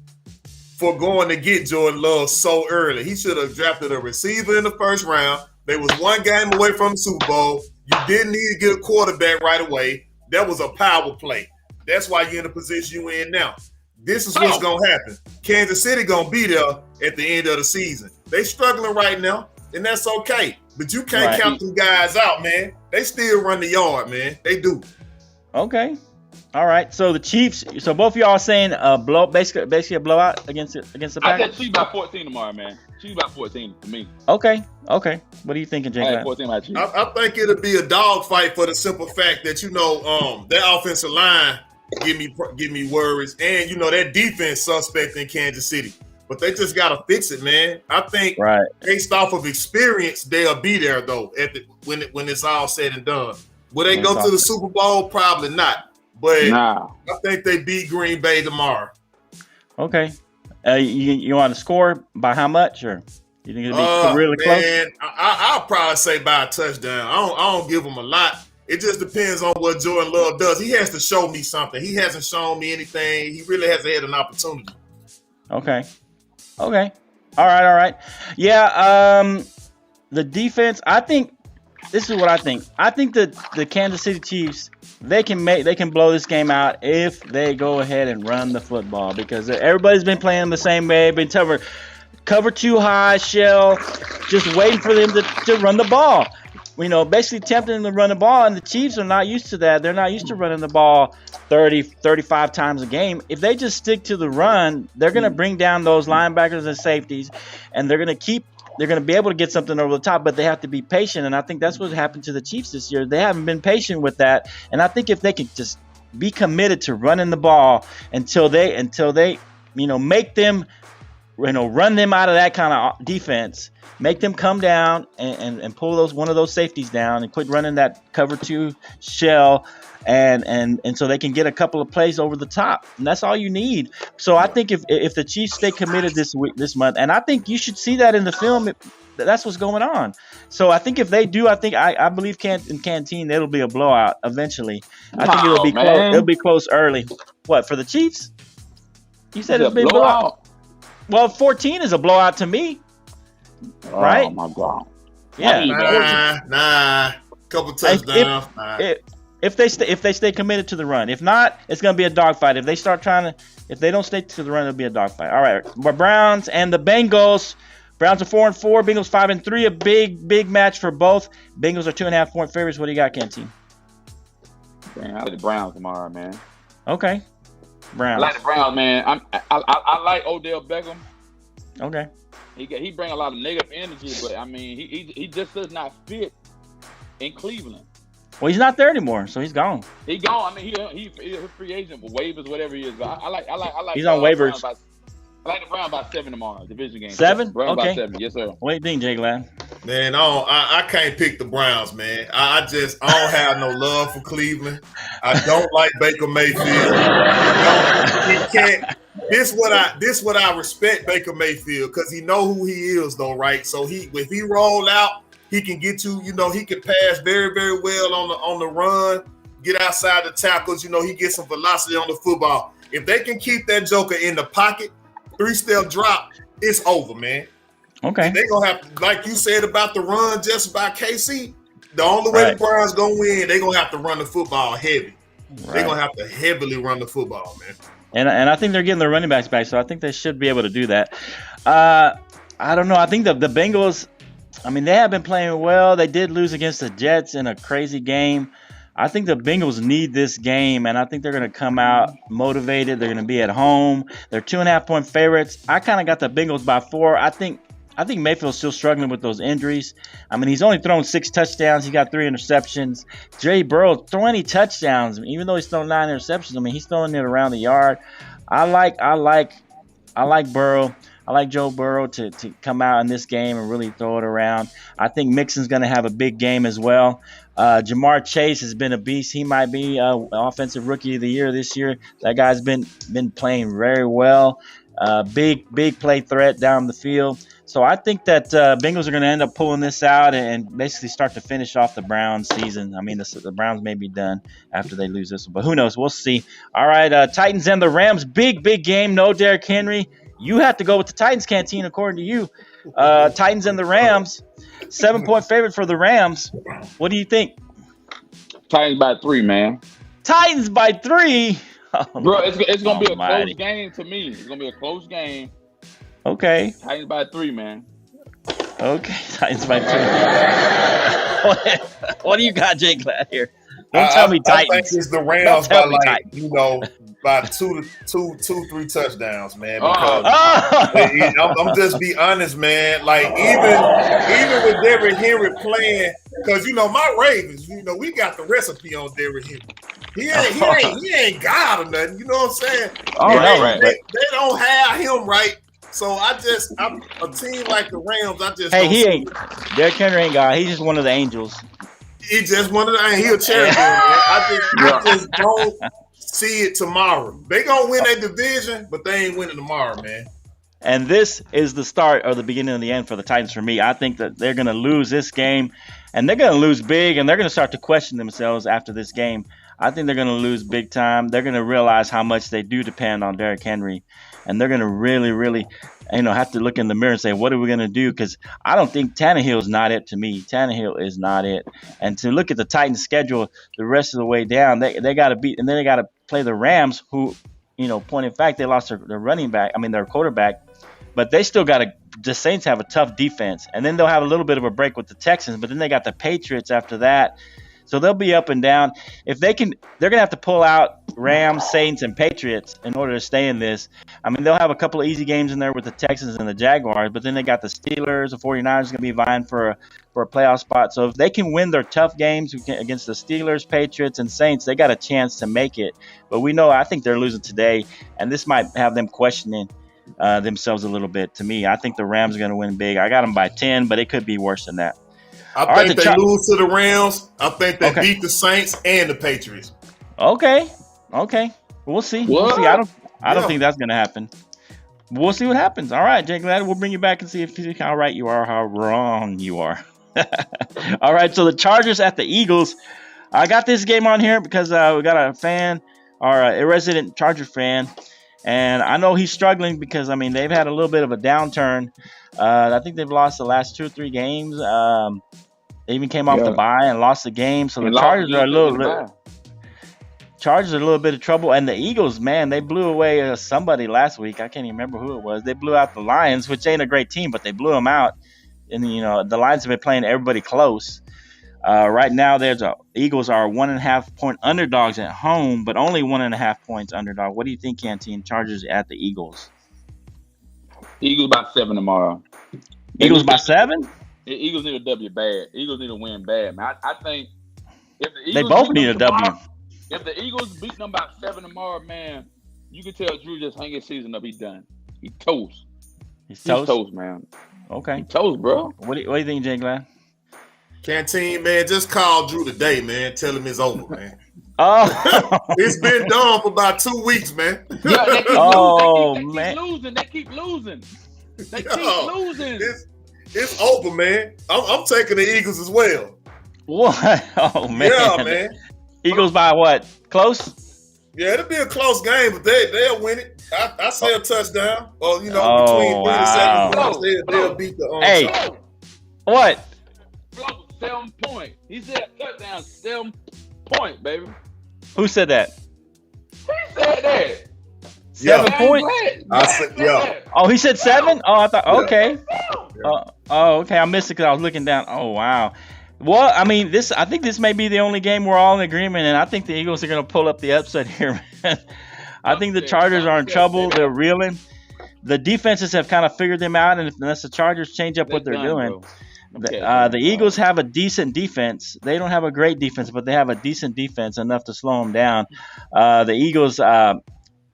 for going to get Jordan Love so early. He should have drafted a receiver in the first round. They was one game away from the Super Bowl. You didn't need to get a quarterback right away. That was a power play. That's why you're in the position you're in now. This is what's going to happen. Kansas City going to be there at the end of the season. They struggling right now, and that's okay. But you can't count them guys out, man. They still run the yard, man. They do. Okay. All right. So the Chiefs. So both of y'all are saying basically a blowout against the Packers. I said Chiefs by 14 tomorrow, man. Chiefs by 14 for me. Okay. What are you thinking, Jay? I think it'll be a dogfight for the simple fact that that offensive line give me worries, and that defense suspect in Kansas City. But they just gotta fix it, man. I think based off of experience, they'll be there though when it's all said and done. Will they go to the Super Bowl? Probably not. But I think they beat Green Bay tomorrow. Okay. You want to score by how much, or you think it'll be really close? Man, I'll probably say by a touchdown. I don't give them a lot. It just depends on what Jordan Love does. He has to show me something. He hasn't shown me anything. He really hasn't had an opportunity. Okay. All right. Yeah. The defense. I think this is what I think. I think that the Kansas City Chiefs, they can blow this game out if they go ahead and run the football, because everybody's been playing the same way. Been cover too high, shell, just waiting for them to run the ball. Basically tempting them to run the ball, and the Chiefs are not used to that. They're not used to running the ball 30, 35 times a game. If they just stick to the run, they're going to bring down those linebackers and safeties, and they're going to be able to get something over the top, but they have to be patient, and I think that's what happened to the Chiefs this year. They haven't been patient with that, and I think if they can just be committed to running the ball until they make them, run them out of that kind of defense, make them come down and pull one of those safeties down and quit running that cover 2 shell, and so they can get a couple of plays over the top, and that's all you need. So I think if the Chiefs stay committed this month, and I think you should see that in the film, that's what's going on. So I think if they do, I believe in Canteen it'll be a blowout eventually. I think it'll be close. It'll be close early. What, for the Chiefs? You said it's been blowout. Well, 14 is a blowout to me. Right? Oh my God. Yeah. Nah. Couple touchdowns. If they stay committed to the run. If not, it's going to be a dogfight. If they don't stay to the run, it'll be a dogfight. All right. The Browns and the Bengals. Browns are 4-4. Bengals 5-3. A big match for both. Bengals are 2.5 point favorites. What do you got, Canteen? Man, I like the Browns tomorrow, man. Okay. Browns. I like the Browns, man. I like Odell Beckham. Okay. He bring a lot of negative energy, but I mean, he just does not fit in Cleveland. Well, he's not there anymore, so he's gone. He gone. I mean, he's a free agent for waivers, whatever he is. But I like. He's on waivers. I like the Browns by 7 tomorrow, division game. 7? Browns okay. by 7, yes sir. What do you think, Jay Glad? Man, I can't pick the Browns, man. I don't have no love for Cleveland. I don't like Baker Mayfield. He can't. This what I respect Baker Mayfield, because he know who he is, though, right? So if he roll out, he can get you. He can pass very, very well on the run. Get outside the tackles. He gets some velocity on the football. If they can keep that joker in the pocket, 3-step drop, it's over, man. Okay. They're going to have to, like you said about the run just by KC, the only way the Browns going to win, they're going to have to run the football heavy. Right. They're going to have to heavily run the football, man. And I think they're getting their running backs back, so I think they should be able to do that. I don't know. I think the Bengals, I mean, they have been playing well. They did lose against the Jets in a crazy game. I think the Bengals need this game, and I think they're going to come out motivated. They're going to be at home. They're 2.5-point favorites. I kind of got the Bengals by 4. I think Mayfield's still struggling with those injuries. I mean, he's only thrown 6 touchdowns. He got 3 interceptions. Jay Burrow, 20 touchdowns. Even though he's thrown 9 interceptions, I mean, he's throwing it around the yard. I like Burrow. I like Joe Burrow to come out in this game and really throw it around. I think Mixon's going to have a big game as well. Jamar Chase has been a beast. He might be offensive rookie of the year this year. That guy's been playing very well. Big play threat down the field. So I think that Bengals are going to end up pulling this out and basically start to finish off the Browns season. I mean, the Browns may be done after they lose this one, but who knows? We'll see. All right, Titans and the Rams. Big game. No Derrick Henry. You have to go with the Titans, Canteen, according to you. Titans and the Rams. 7-point favorite for the Rams. What do you think? Titans by 3, man. Titans by 3? Oh, bro, it's going to be a close game to me. It's going to be a close game. Okay. Titans by 3, man. Okay, Titans by 3. What do you got, Jay Glad, here? Don't tell me Titans. I think it's the Rams by by 2 to 3 touchdowns, man. Because I'm just be honest, man. Like even with Derrick Henry playing, because my Ravens, we got the recipe on Derrick Henry. He ain't God or nothing. You know what I'm saying? They don't have him right. So I'm a team like the Rams. Derrick Henry ain't God. He's just one of the angels. He just one of the. He a champion. I just don't see it tomorrow. They gonna win their division, but they ain't winning tomorrow, man. And this is the start or the beginning of the end for the Titans for me. I think that they're gonna lose this game, and they're gonna lose big, and they're gonna start to question themselves after this game. I think they're gonna lose big time. They're gonna realize how much they do depend on Derrick Henry, and they're gonna really, have to look in the mirror and say, what are we going to do? Because I don't think Tannehill is not it to me. Tannehill is not it. And to look at the Titans' schedule the rest of the way down, they got to beat, and then they got to play the Rams, who, point in fact, they lost their running back, their quarterback, but they still got the Saints have a tough defense. And then they'll have a little bit of a break with the Texans, but then they got the Patriots after that. So they'll be up and down. If they can, they're going to have to pull out Rams, Saints, and Patriots in order to stay in this. They'll have a couple of easy games in there with the Texans and the Jaguars, but then they got the Steelers, the 49ers going to be vying for a playoff spot. So if they can win their tough games against the Steelers, Patriots, and Saints, they got a chance to make it. But I think they're losing today, and this might have them questioning themselves a little bit. To me, I think the Rams are going to win big. I got them by 10, but it could be worse than that. I think they lose to the Rams. I think they beat the Saints and the Patriots. Okay. We'll see. I don't think that's going to happen. We'll see what happens. All right, Jay Glad, we'll bring you back and see how right you are or how wrong you are. All right, so the Chargers at the Eagles. I got this game on here because we got a fan, or a resident Charger fan, and I know he's struggling because, they've had a little bit of a downturn. I think they've lost the last 2 or 3 games. They even came off the bye and lost the game. So the Chargers are a little bit of trouble. And the Eagles, man, they blew away somebody last week. I can't even remember who it was. They blew out the Lions, which ain't a great team, but they blew them out. And, the Lions have been playing everybody close. Right now, Eagles are 1.5 point underdogs at home, but only 1.5 points underdog. What do you think, Canteen? Chargers at the Eagles. Eagles by 7 tomorrow. Eagles by 7? Eagles need a W bad. Eagles need a win bad, man. I think if the Eagles they both need a W. If the Eagles beat them by 7 tomorrow, man, you can tell Drew just hang his season up. He's done. He's toast. He's toast, man. Okay. He's toast, bro. What do you think, Jay Glad? Canteen, man, just call Drew today, man. Tell him it's over, man. Oh, it's been done for about 2 weeks, man. Yeah, they keep losing. They keep losing. It's over, man. I'm taking the Eagles as well. What? Oh, man. Yeah, man. Eagles by what? Close? Yeah, it'll be a close game, but they'll win it. I say a touchdown. Or, between 3 and 7 points, they'll beat the Hey, what? 7 points. He said touchdown, 7 points, baby. Who said that? He said that. 7 points? I said, yeah. Oh, he said 7? Oh, I thought, okay. Okay. I missed it because I was looking down. Oh, wow. Well, I mean, I think this may be the only game we're all in agreement, and I think the Eagles are going to pull up the upset here, man. I think the Chargers are in trouble. They're reeling. The defenses have kind of figured them out, and unless the Chargers change up what they're doing. The Eagles have a decent defense. They don't have a great defense, but they have a decent defense, enough to slow them down. The Eagles'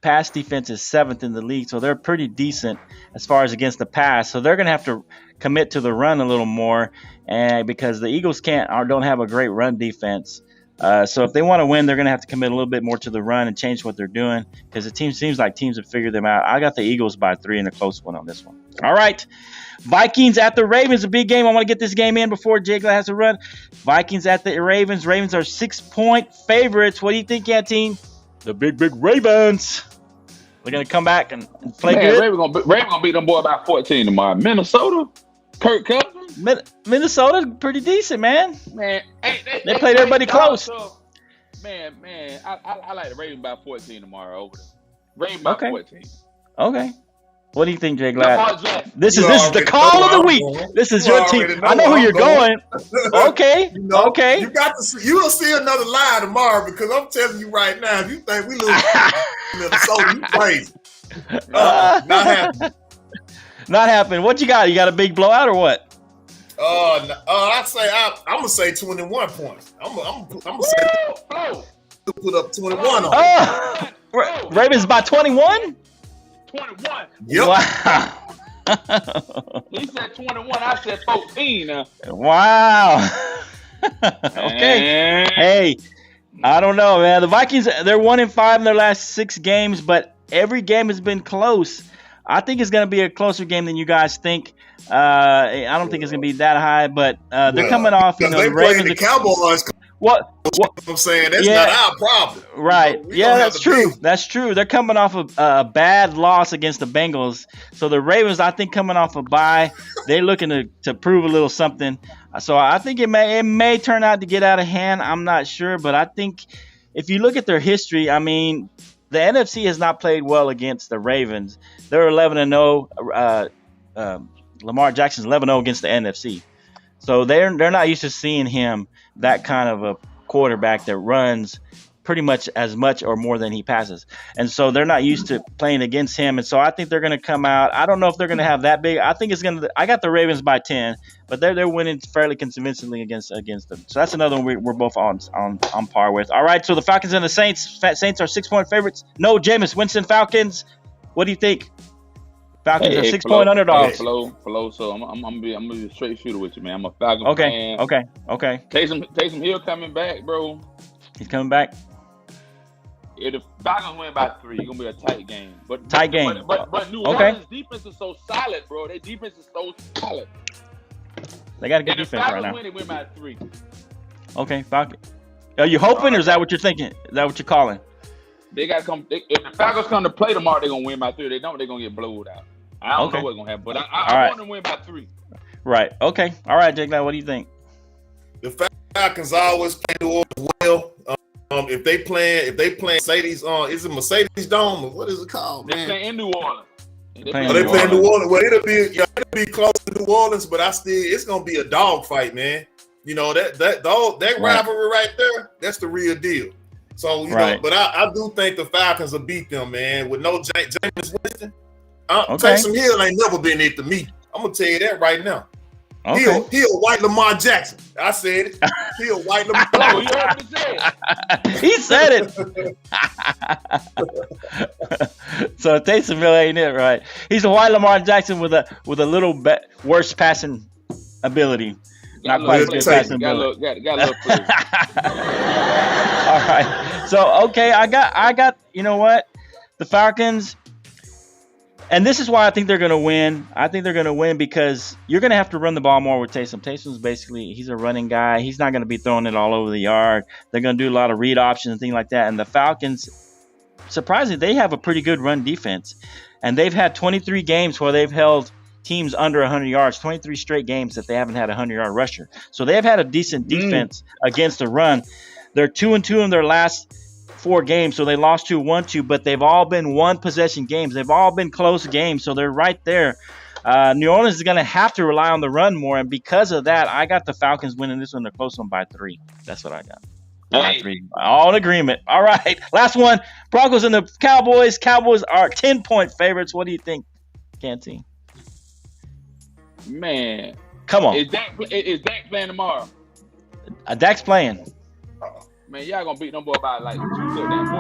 pass defense is 7th in the league, so they're pretty decent as far as against the pass. So they're going to have to commit to the run a little more, and because the Eagles don't have a great run defense. So if they want to win, they're going to have to commit a little bit more to the run and change what they're doing, because it seems like teams have figured them out. I got the Eagles by 3 in a close one on this one. All right. Vikings at the Ravens, a big game. I want to get this game in before Jay Glad has to run. Vikings at the Ravens. Ravens are 6-point favorites. What do you think, Canteen? The big Ravens. They're going to come back and play good. Ravens going to beat them boy by 14 tomorrow. Minnesota, Kirk Cousins. Minnesota's pretty decent, man. Man, they played everybody close. Man, I like the Ravens by 14 tomorrow over them. Ravens by 14. Okay. What do you think, Jay Glad? This is the call of the week. This is your team. I know who you're going. Okay. Okay. You'll see another lie tomorrow, because I'm telling you right now, if you think we lose Minnesota, you crazy. Not happening. Not happening. What you got? You got a big blowout or what? I'm gonna say 21 points. I'm gonna say put up 21 on. Ravens by 21. 21. Yep. Wow. He said 21. I said 14. Wow. Okay. Hey, I don't know, man. The Vikings, they're 1-5 in their last 6 games, but every game has been close. I think it's going to be a closer game than you guys think. I don't think it's going to be that high, but they're coming off. They playing the Cowboys. What I'm saying, that's not our problem. Right. That's true. That's true. They're coming off a bad loss against the Bengals. So the Ravens, I think, coming off a bye, they're looking to prove a little something. So I think it may turn out to get out of hand. I'm not sure, but I think if you look at their history, I mean, the NFC has not played well against the Ravens. They're 11-0. Lamar Jackson's 11-0 against the NFC. So they're not used to seeing him, that kind of a quarterback that runs pretty much as much or more than he passes. And so they're not used to playing against him. And so I think they're going to come out. I don't know if they're going to have that big. I think it's going to – I got the Ravens by 10, but they're winning fairly convincingly against them. So that's another one we're both on par with. All right, so the Falcons and the Saints. Saints are 6-point favorites. No, Jameis Winston Falcons. What do you think? Falcons are 6-point underdogs. Flow. So I'm gonna be a straight shooter with you, man. I'm a Falcons fan. Okay. Taysom Hill coming back, bro. He's coming back. If the Falcons win by 3, it's gonna be a tight game. But New Orleans defense is so solid, bro. Their defense is so solid. They got a good defense right now. Win, they win by 3. Okay, Falcon. Are you hoping, or is that what you're thinking? Is that what you're calling? They got to come. If the Falcons come to play tomorrow, they're gonna win by 3. They don't. They're gonna get blowed out. I don't know what's gonna happen, but I want them to win by 3. Right. Okay. All right, Jake. Now, what do you think? The Falcons always play New Orleans well. If they play Mercedes, is it Mercedes Dome? Or what is it called? They play in New Orleans. They play in New Orleans. Well, it'll be close to New Orleans, but it's gonna be a dogfight, man. You know, that rivalry right there, that's the real deal. So, you know, but I do think the Falcons will beat them, man, with no Jameis Winston. Taysom Hill ain't never been it to me. I'm going to tell you that right now. Okay. He a white Lamar Jackson. I said it. He a white Lamar Jackson. He said it. So Taysom Hill ain't it, right? He's a white Lamar Jackson with a little worse passing ability. Not quite as good passing ability. Got a little flavor. All right. So okay, I got. You know what? The Falcons. And this is why I think they're going to win. I think they're going to win because you're going to have to run the ball more with Taysom. Taysom's basically, he's a running guy. He's not going to be throwing it all over the yard. They're going to do a lot of read options and things like that. And the Falcons, surprisingly, they have a pretty good run defense. And they've had 23 games where they've held teams under 100 yards, 23 straight games that they haven't had a 100-yard rusher. So they've had a decent defense against the run. They're 2-2 in their last 4 games, so they lost 2-1-2, but they've all been one-possession games. They've all been close games, so they're right there. New Orleans is going to have to rely on the run more, and because of that, I got the Falcons winning this one. They're close one by 3. That's what I got. By 3. All in agreement. All right, last one. Broncos and the Cowboys. Cowboys are 10-point favorites. What do you think, Canteen? Man. Come on. Is Dak playing tomorrow? Dak's playing. Man, y'all gonna beat them boy by like 2 touchdowns,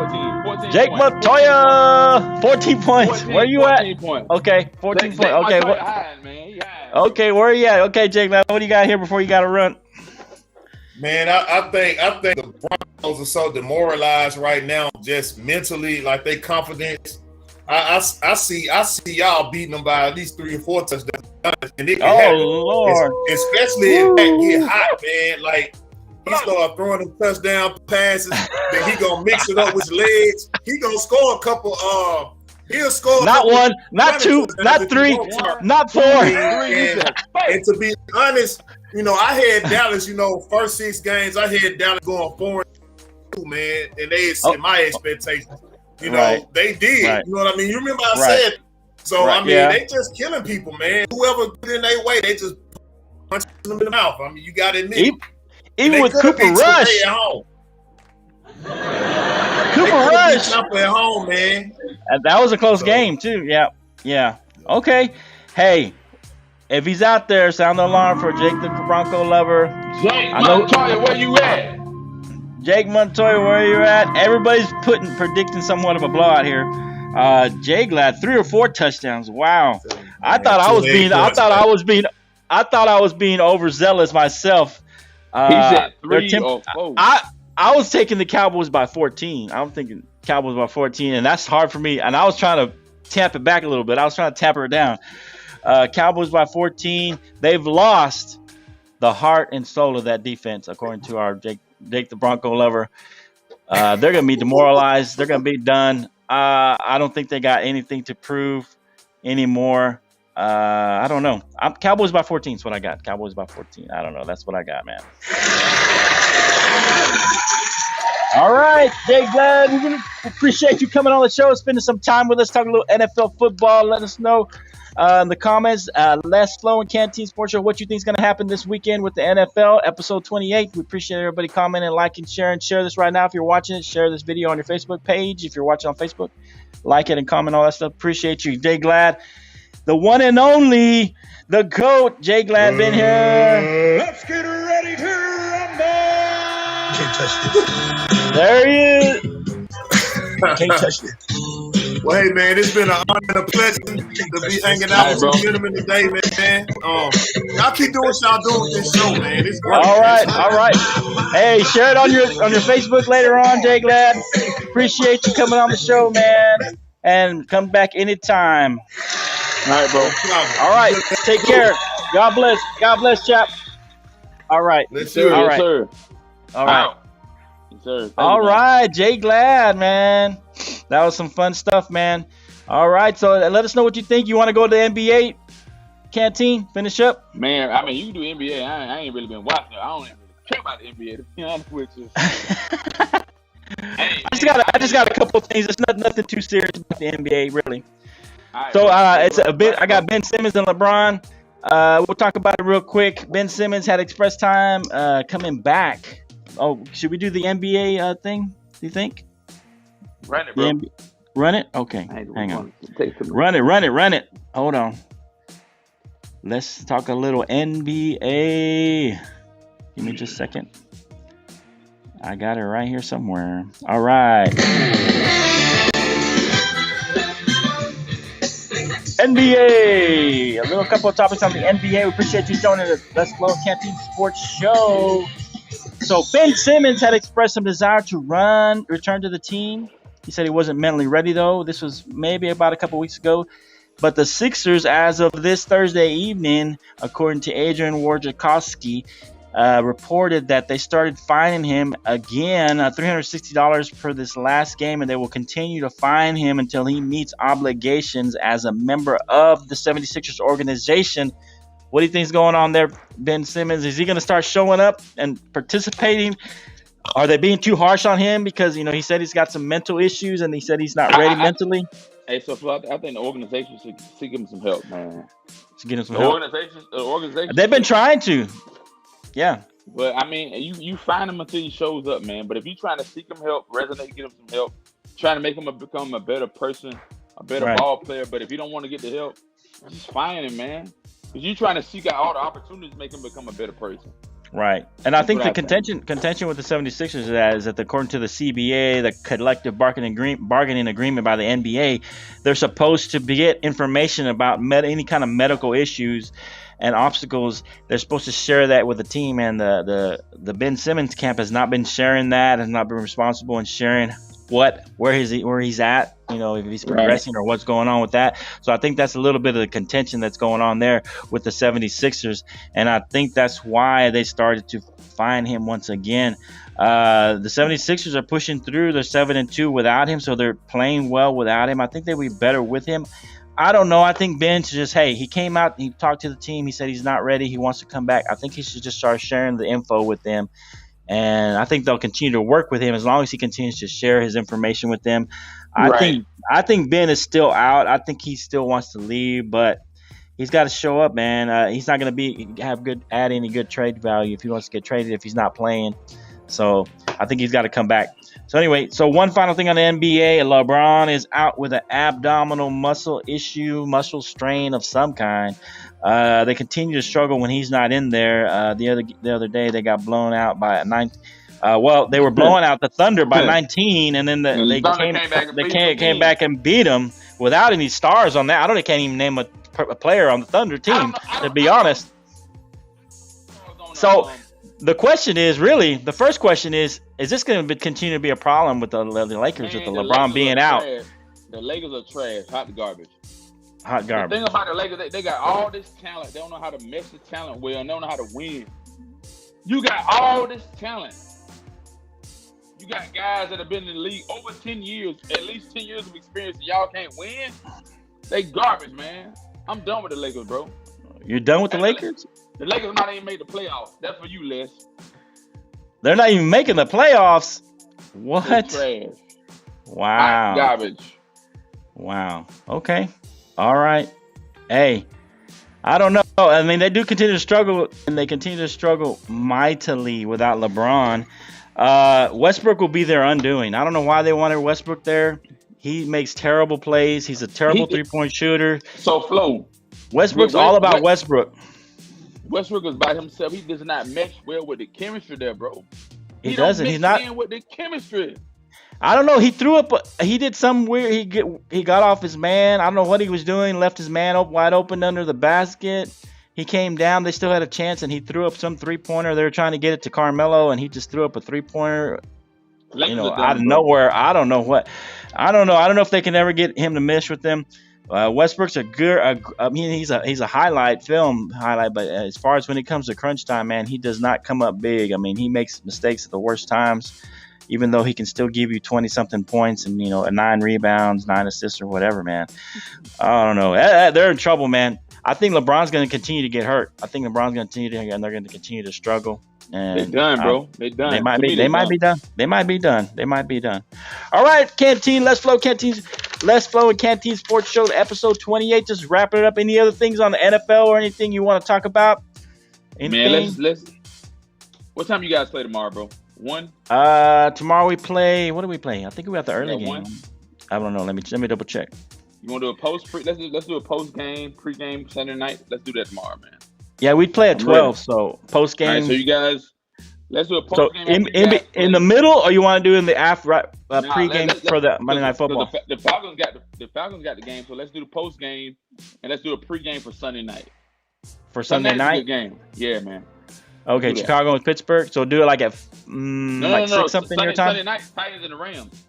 14 Jake points. Montoya, 14 points. 14, where you 14 at? Points. Okay, 14 points. Okay, high, man. He high. Okay, where are you at? Okay, Jake, what do you got here before you got to run? Man, I think the Broncos are so demoralized right now, just mentally, like they confidence. I see y'all beating them by at least 3 or 4 touchdowns. And it can happen. Lord! Especially if that get hot, man. Like. He start throwing them touchdown passes. Then he gonna mix it up with his legs. He gonna score a couple. He'll score. Not 1, not 2, not 3, not 4. And to be honest, you know, I had Dallas. You know, first 6 games, I had Dallas going 4-2, man, and they exceeded my expectations. You know, they did. Right. You know what I mean? You remember I said. So I mean, they just killing people, man. Whoever get in their way, they just punch them in the mouth. I mean, you got to admit. Even with Cooper Rush. Cooper Rush. At home, man. And that was a close game, too. Yeah. Okay. Hey, if he's out there, sound the alarm for Jake the Bronco lover. Jake Montoya, where you at? Jake Montoya, where you at? Everybody's predicting somewhat of a blowout here. Jay Glad, 3 or 4 touchdowns. Wow. I thought I was being overzealous myself. He said 3 or 4. I was taking the Cowboys by 14. I'm thinking Cowboys by 14, and that's hard for me. And I was trying to tamp it back a little bit. I was trying to tamper it down. Cowboys by 14. They've lost the heart and soul of that defense, according to our Jake the Bronco lover. They're going to be demoralized. They're going to be done. I don't think they got anything to prove anymore. I don't know. Cowboys by 14 is what I got. Cowboys by 14. I don't know. That's what I got, man. All right, Jay Glad, we really appreciate you coming on the show, spending some time with us, talking a little NFL football. Let us know in the comments. Les Flow and Canteen Sports Show, what you think is going to happen this weekend with the NFL, episode 28. We appreciate everybody commenting, liking, sharing. Share this right now if you're watching it. Share this video on your Facebook page if you're watching on Facebook. Like it and comment, all that stuff. Appreciate you, Jay Glad. The one and only, the GOAT, Jay Glad, been here. Let's get ready to rumble. Can't touch this. There he is. Can't touch this. Well, hey, man, it's been an honor and a pleasure to be hanging out with you gentlemen today, man. Y'all keep doing what y'all doing with this show, man. It's great. All right. Hey, share it on your Facebook later on, Jay Glad. Appreciate you coming on the show, man. And come back anytime. All right, bro. All right. Take care. God bless. God bless, chap. All right. Yes, sir. All right. Yes, sir. All right. Yes, sir. All right. Jay Glad, man. That was some fun stuff, man. All right. So let us know what you think. You want to go to the NBA? Canteen? Finish up? Man, I mean, you can do NBA. I ain't really been watching it. I don't even care about the NBA, to be honest with you. I just got a couple of things. It's nothing too serious about the NBA, really. Right, So it's a bit. I got Ben Simmons and LeBron. We'll talk about it real quick. Ben Simmons had express time coming back. Oh, should we do the NBA thing? Do you think? Run it, bro. Run it? Okay. Hang on. Run it. Hold on. Let's talk a little NBA. Give me just a second. I got it right here somewhere. All right. NBA. A little couple of topics on the NBA. We appreciate you joining the Let's Flow Canteen Sports Show. So Ben Simmons had expressed some desire to return to the team. He said he wasn't mentally ready, though. This was maybe about a couple weeks ago. But the Sixers, as of this Thursday evening, according to Adrian Wojciechowski, reported that they started fining him again, $360 for this last game, and they will continue to fine him until he meets obligations as a member of the 76ers organization. What do you think is going on there, Ben Simmons? Is he going to start showing up and participating? Are they being too harsh on him because, he said he's got some mental issues and he said he's not ready mentally? Hey, so I think the organization should seek him some help, man. Should get him some help. The organization. They've been trying to. Yeah. But, I mean, you find him until he shows up, man. But if you're trying to seek him help, resonate, get him some help, trying to make him become a better person, a better ball player. But if you don't want to get the help, just fine him, man. Because you're trying to seek out all the opportunities to make him become a better person. Right. And I think the contention with the 76ers is that according to the CBA, the collective bargaining agreement by the NBA, they're supposed to get information about any kind of medical issues and obstacles. They're supposed to share that with the team, and the Ben Simmons camp has not been sharing that, has not been responsible in sharing where he's at, if he's progressing or what's going on with that. So I think that's a little bit of the contention that's going on there with the 76ers, and I think that's why they started to fine him once again. The 76ers are pushing through. They're 7-2 without him, so they're playing well without him. I think they'll be better with him. I don't know. I think Ben should just, he came out, he talked to the team, he said he's not ready, he wants to come back. I think he should just start sharing the info with them. And I think they'll continue to work with him as long as he continues to share his information with them. I think Ben is still out. I think he still wants to leave, but he's got to show up, man. He's not going to add any good trade value if he wants to get traded if he's not playing. So I think he's got to come back. So anyway, one final thing on the NBA. LeBron is out with an abdominal muscle strain of some kind. They continue to struggle when he's not in there. The other day they got blown out by a 9. They were blowing out the Thunder by 19, and then they came back and beat them without any stars on that. I can't even name a player on the Thunder team, to be honest. So the question is, really, the first question is this going to continue to be a problem with the Lakers with the LeBron being out? The Lakers are trash, hot garbage. The thing about the Lakers, they got all this talent. They don't know how to mesh the talent well. And they don't know how to win. You got all this talent. You got guys that have been in the league over 10 years, at least 10 years of experience, and y'all can't win. They garbage, man. I'm done with the Lakers, bro. You're done with the Lakers? The Lakers not even made the playoffs. That's for you, Les. They're not even making the playoffs. What? They're trash. Wow. Hot garbage. Wow. Okay. All right. Hey, I don't know. I mean, they do continue to struggle, and they continue to struggle mightily without LeBron. Westbrook will be their undoing. I don't know why they wanted Westbrook there. He makes terrible plays. He's a terrible three-point shooter. So, Flo. Westbrook's all about Westbrook. Westbrook is by himself. He does not mesh well with the chemistry there, bro. He doesn't. He's not in with the chemistry. I don't know. He threw up. He did some weird. He got off his man. I don't know what he was doing. Left his man wide open under the basket. He came down. They still had a chance, and he threw up some three-pointer. They were trying to get it to Carmelo, and he just threw up a three-pointer. Out of nowhere. I don't know what. I don't know. I don't know if they can ever get him to mesh with them. Westbrook's a good. I mean, he's a film highlight, but as far as when it comes to crunch time, man, he does not come up big. I mean, he makes mistakes at the worst times, even though he can still give you 20-something points and 9 rebounds, 9 assists or whatever, man. I don't know. They're in trouble, man. I think LeBron's going to continue to get hurt. I think LeBron's going to continue to, and they're going to continue to struggle. And they done, bro. They done. They might be done. They might be done. All right, Canteen, Let's Flow and Canteen Sports Show, episode 28. Just wrapping it up. Any other things on the NFL or anything you want to talk about? Anything? Man, let's. What time you guys play tomorrow, bro? 1? Tomorrow we play. What do we play? I think we have the early game. 1? I don't know. Let me double check. You want to do let's do a post game, pre-game Sunday night. Let's do that tomorrow, man. Yeah, we play at 12. So post game. All right, so you guys, let's do a post game. So in the middle, or you want to do in the after pre-game for the Monday Night Football? The Falcons got the game, so let's do the post game and let's do a pre-game for Sunday night. For Sunday night? Good game. Yeah, man. Okay, Chicago and Pittsburgh. So do it like at 6 something your time. Sunday night, Titans and the Rams.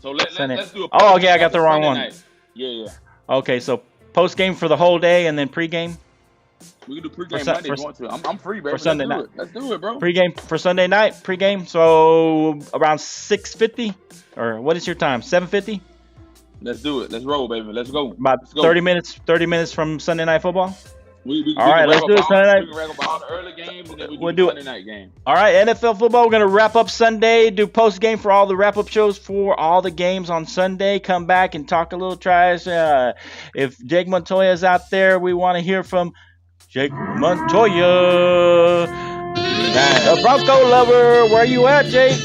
So let's do a. Oh, okay, I got the wrong one. Night. Yeah. Okay, so post game for the whole day and then pre-game. We can do pre-game Monday if you want to. I'm free, baby. For Sunday night. Let's do it, bro. Pre-game for Sunday night. Pre-game. So around 6:50, or what is your time? 7:50. Let's do it. Let's roll, baby. Let's go. About 30 minutes. 30 minutes from Sunday Night Football. All right, let's do it Sunday night. We can wrap up all the early games and then we'll do Sunday night game. All right, NFL football. We're gonna wrap up Sunday. Do post game for all the wrap up shows for all the games on Sunday. Come back and talk a little trash. If Jake Montoya is out there, we want to hear from Jake Montoya, a Bronco lover. Where you at, Jake?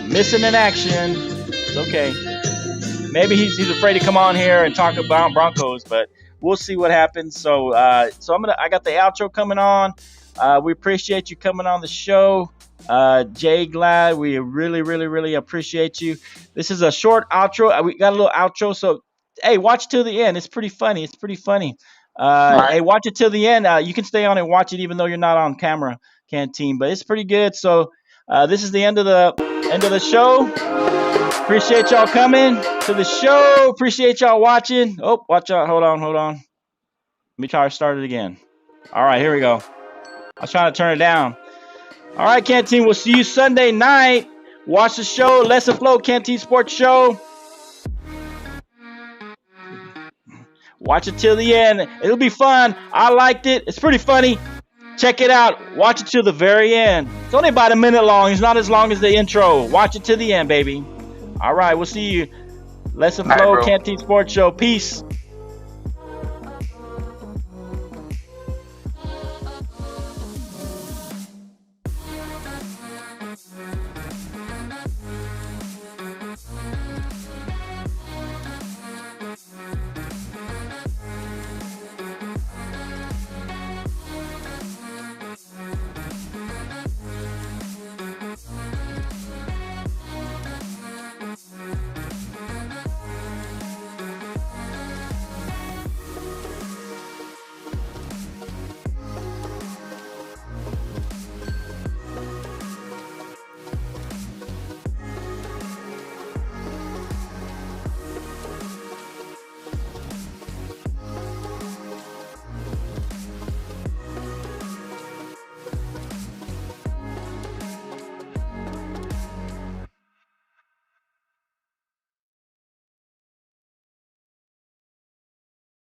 Missing in action. It's okay. Maybe he's afraid to come on here and talk about Broncos, but we'll see what happens. So I got the outro coming on. We appreciate you coming on the show. Jay Glad, we really, really, really appreciate you. This is a short outro. We got a little outro. So, hey, watch till the end. It's pretty funny. Right. Hey, watch it till the end. You can stay on and watch it even though you're not on camera, Canteen. But it's pretty good. So this is the end of the show. Appreciate y'all coming to the show. Appreciate y'all watching. Oh, watch out. Hold on. Let me try to start it again. All right, here we go. I was trying to turn it down. All right, Canteen, we'll see you Sunday night. Watch the show. Lesson Flow, Canteen Sports Show. Watch it till the end. It'll be fun. I liked it. It's pretty funny. Check it out. Watch it till the very end. It's only about a minute long. It's not as long as the intro. Watch it till the end, baby. All right, we'll see you. Lesson Flow, Canteen Sports Show. Peace.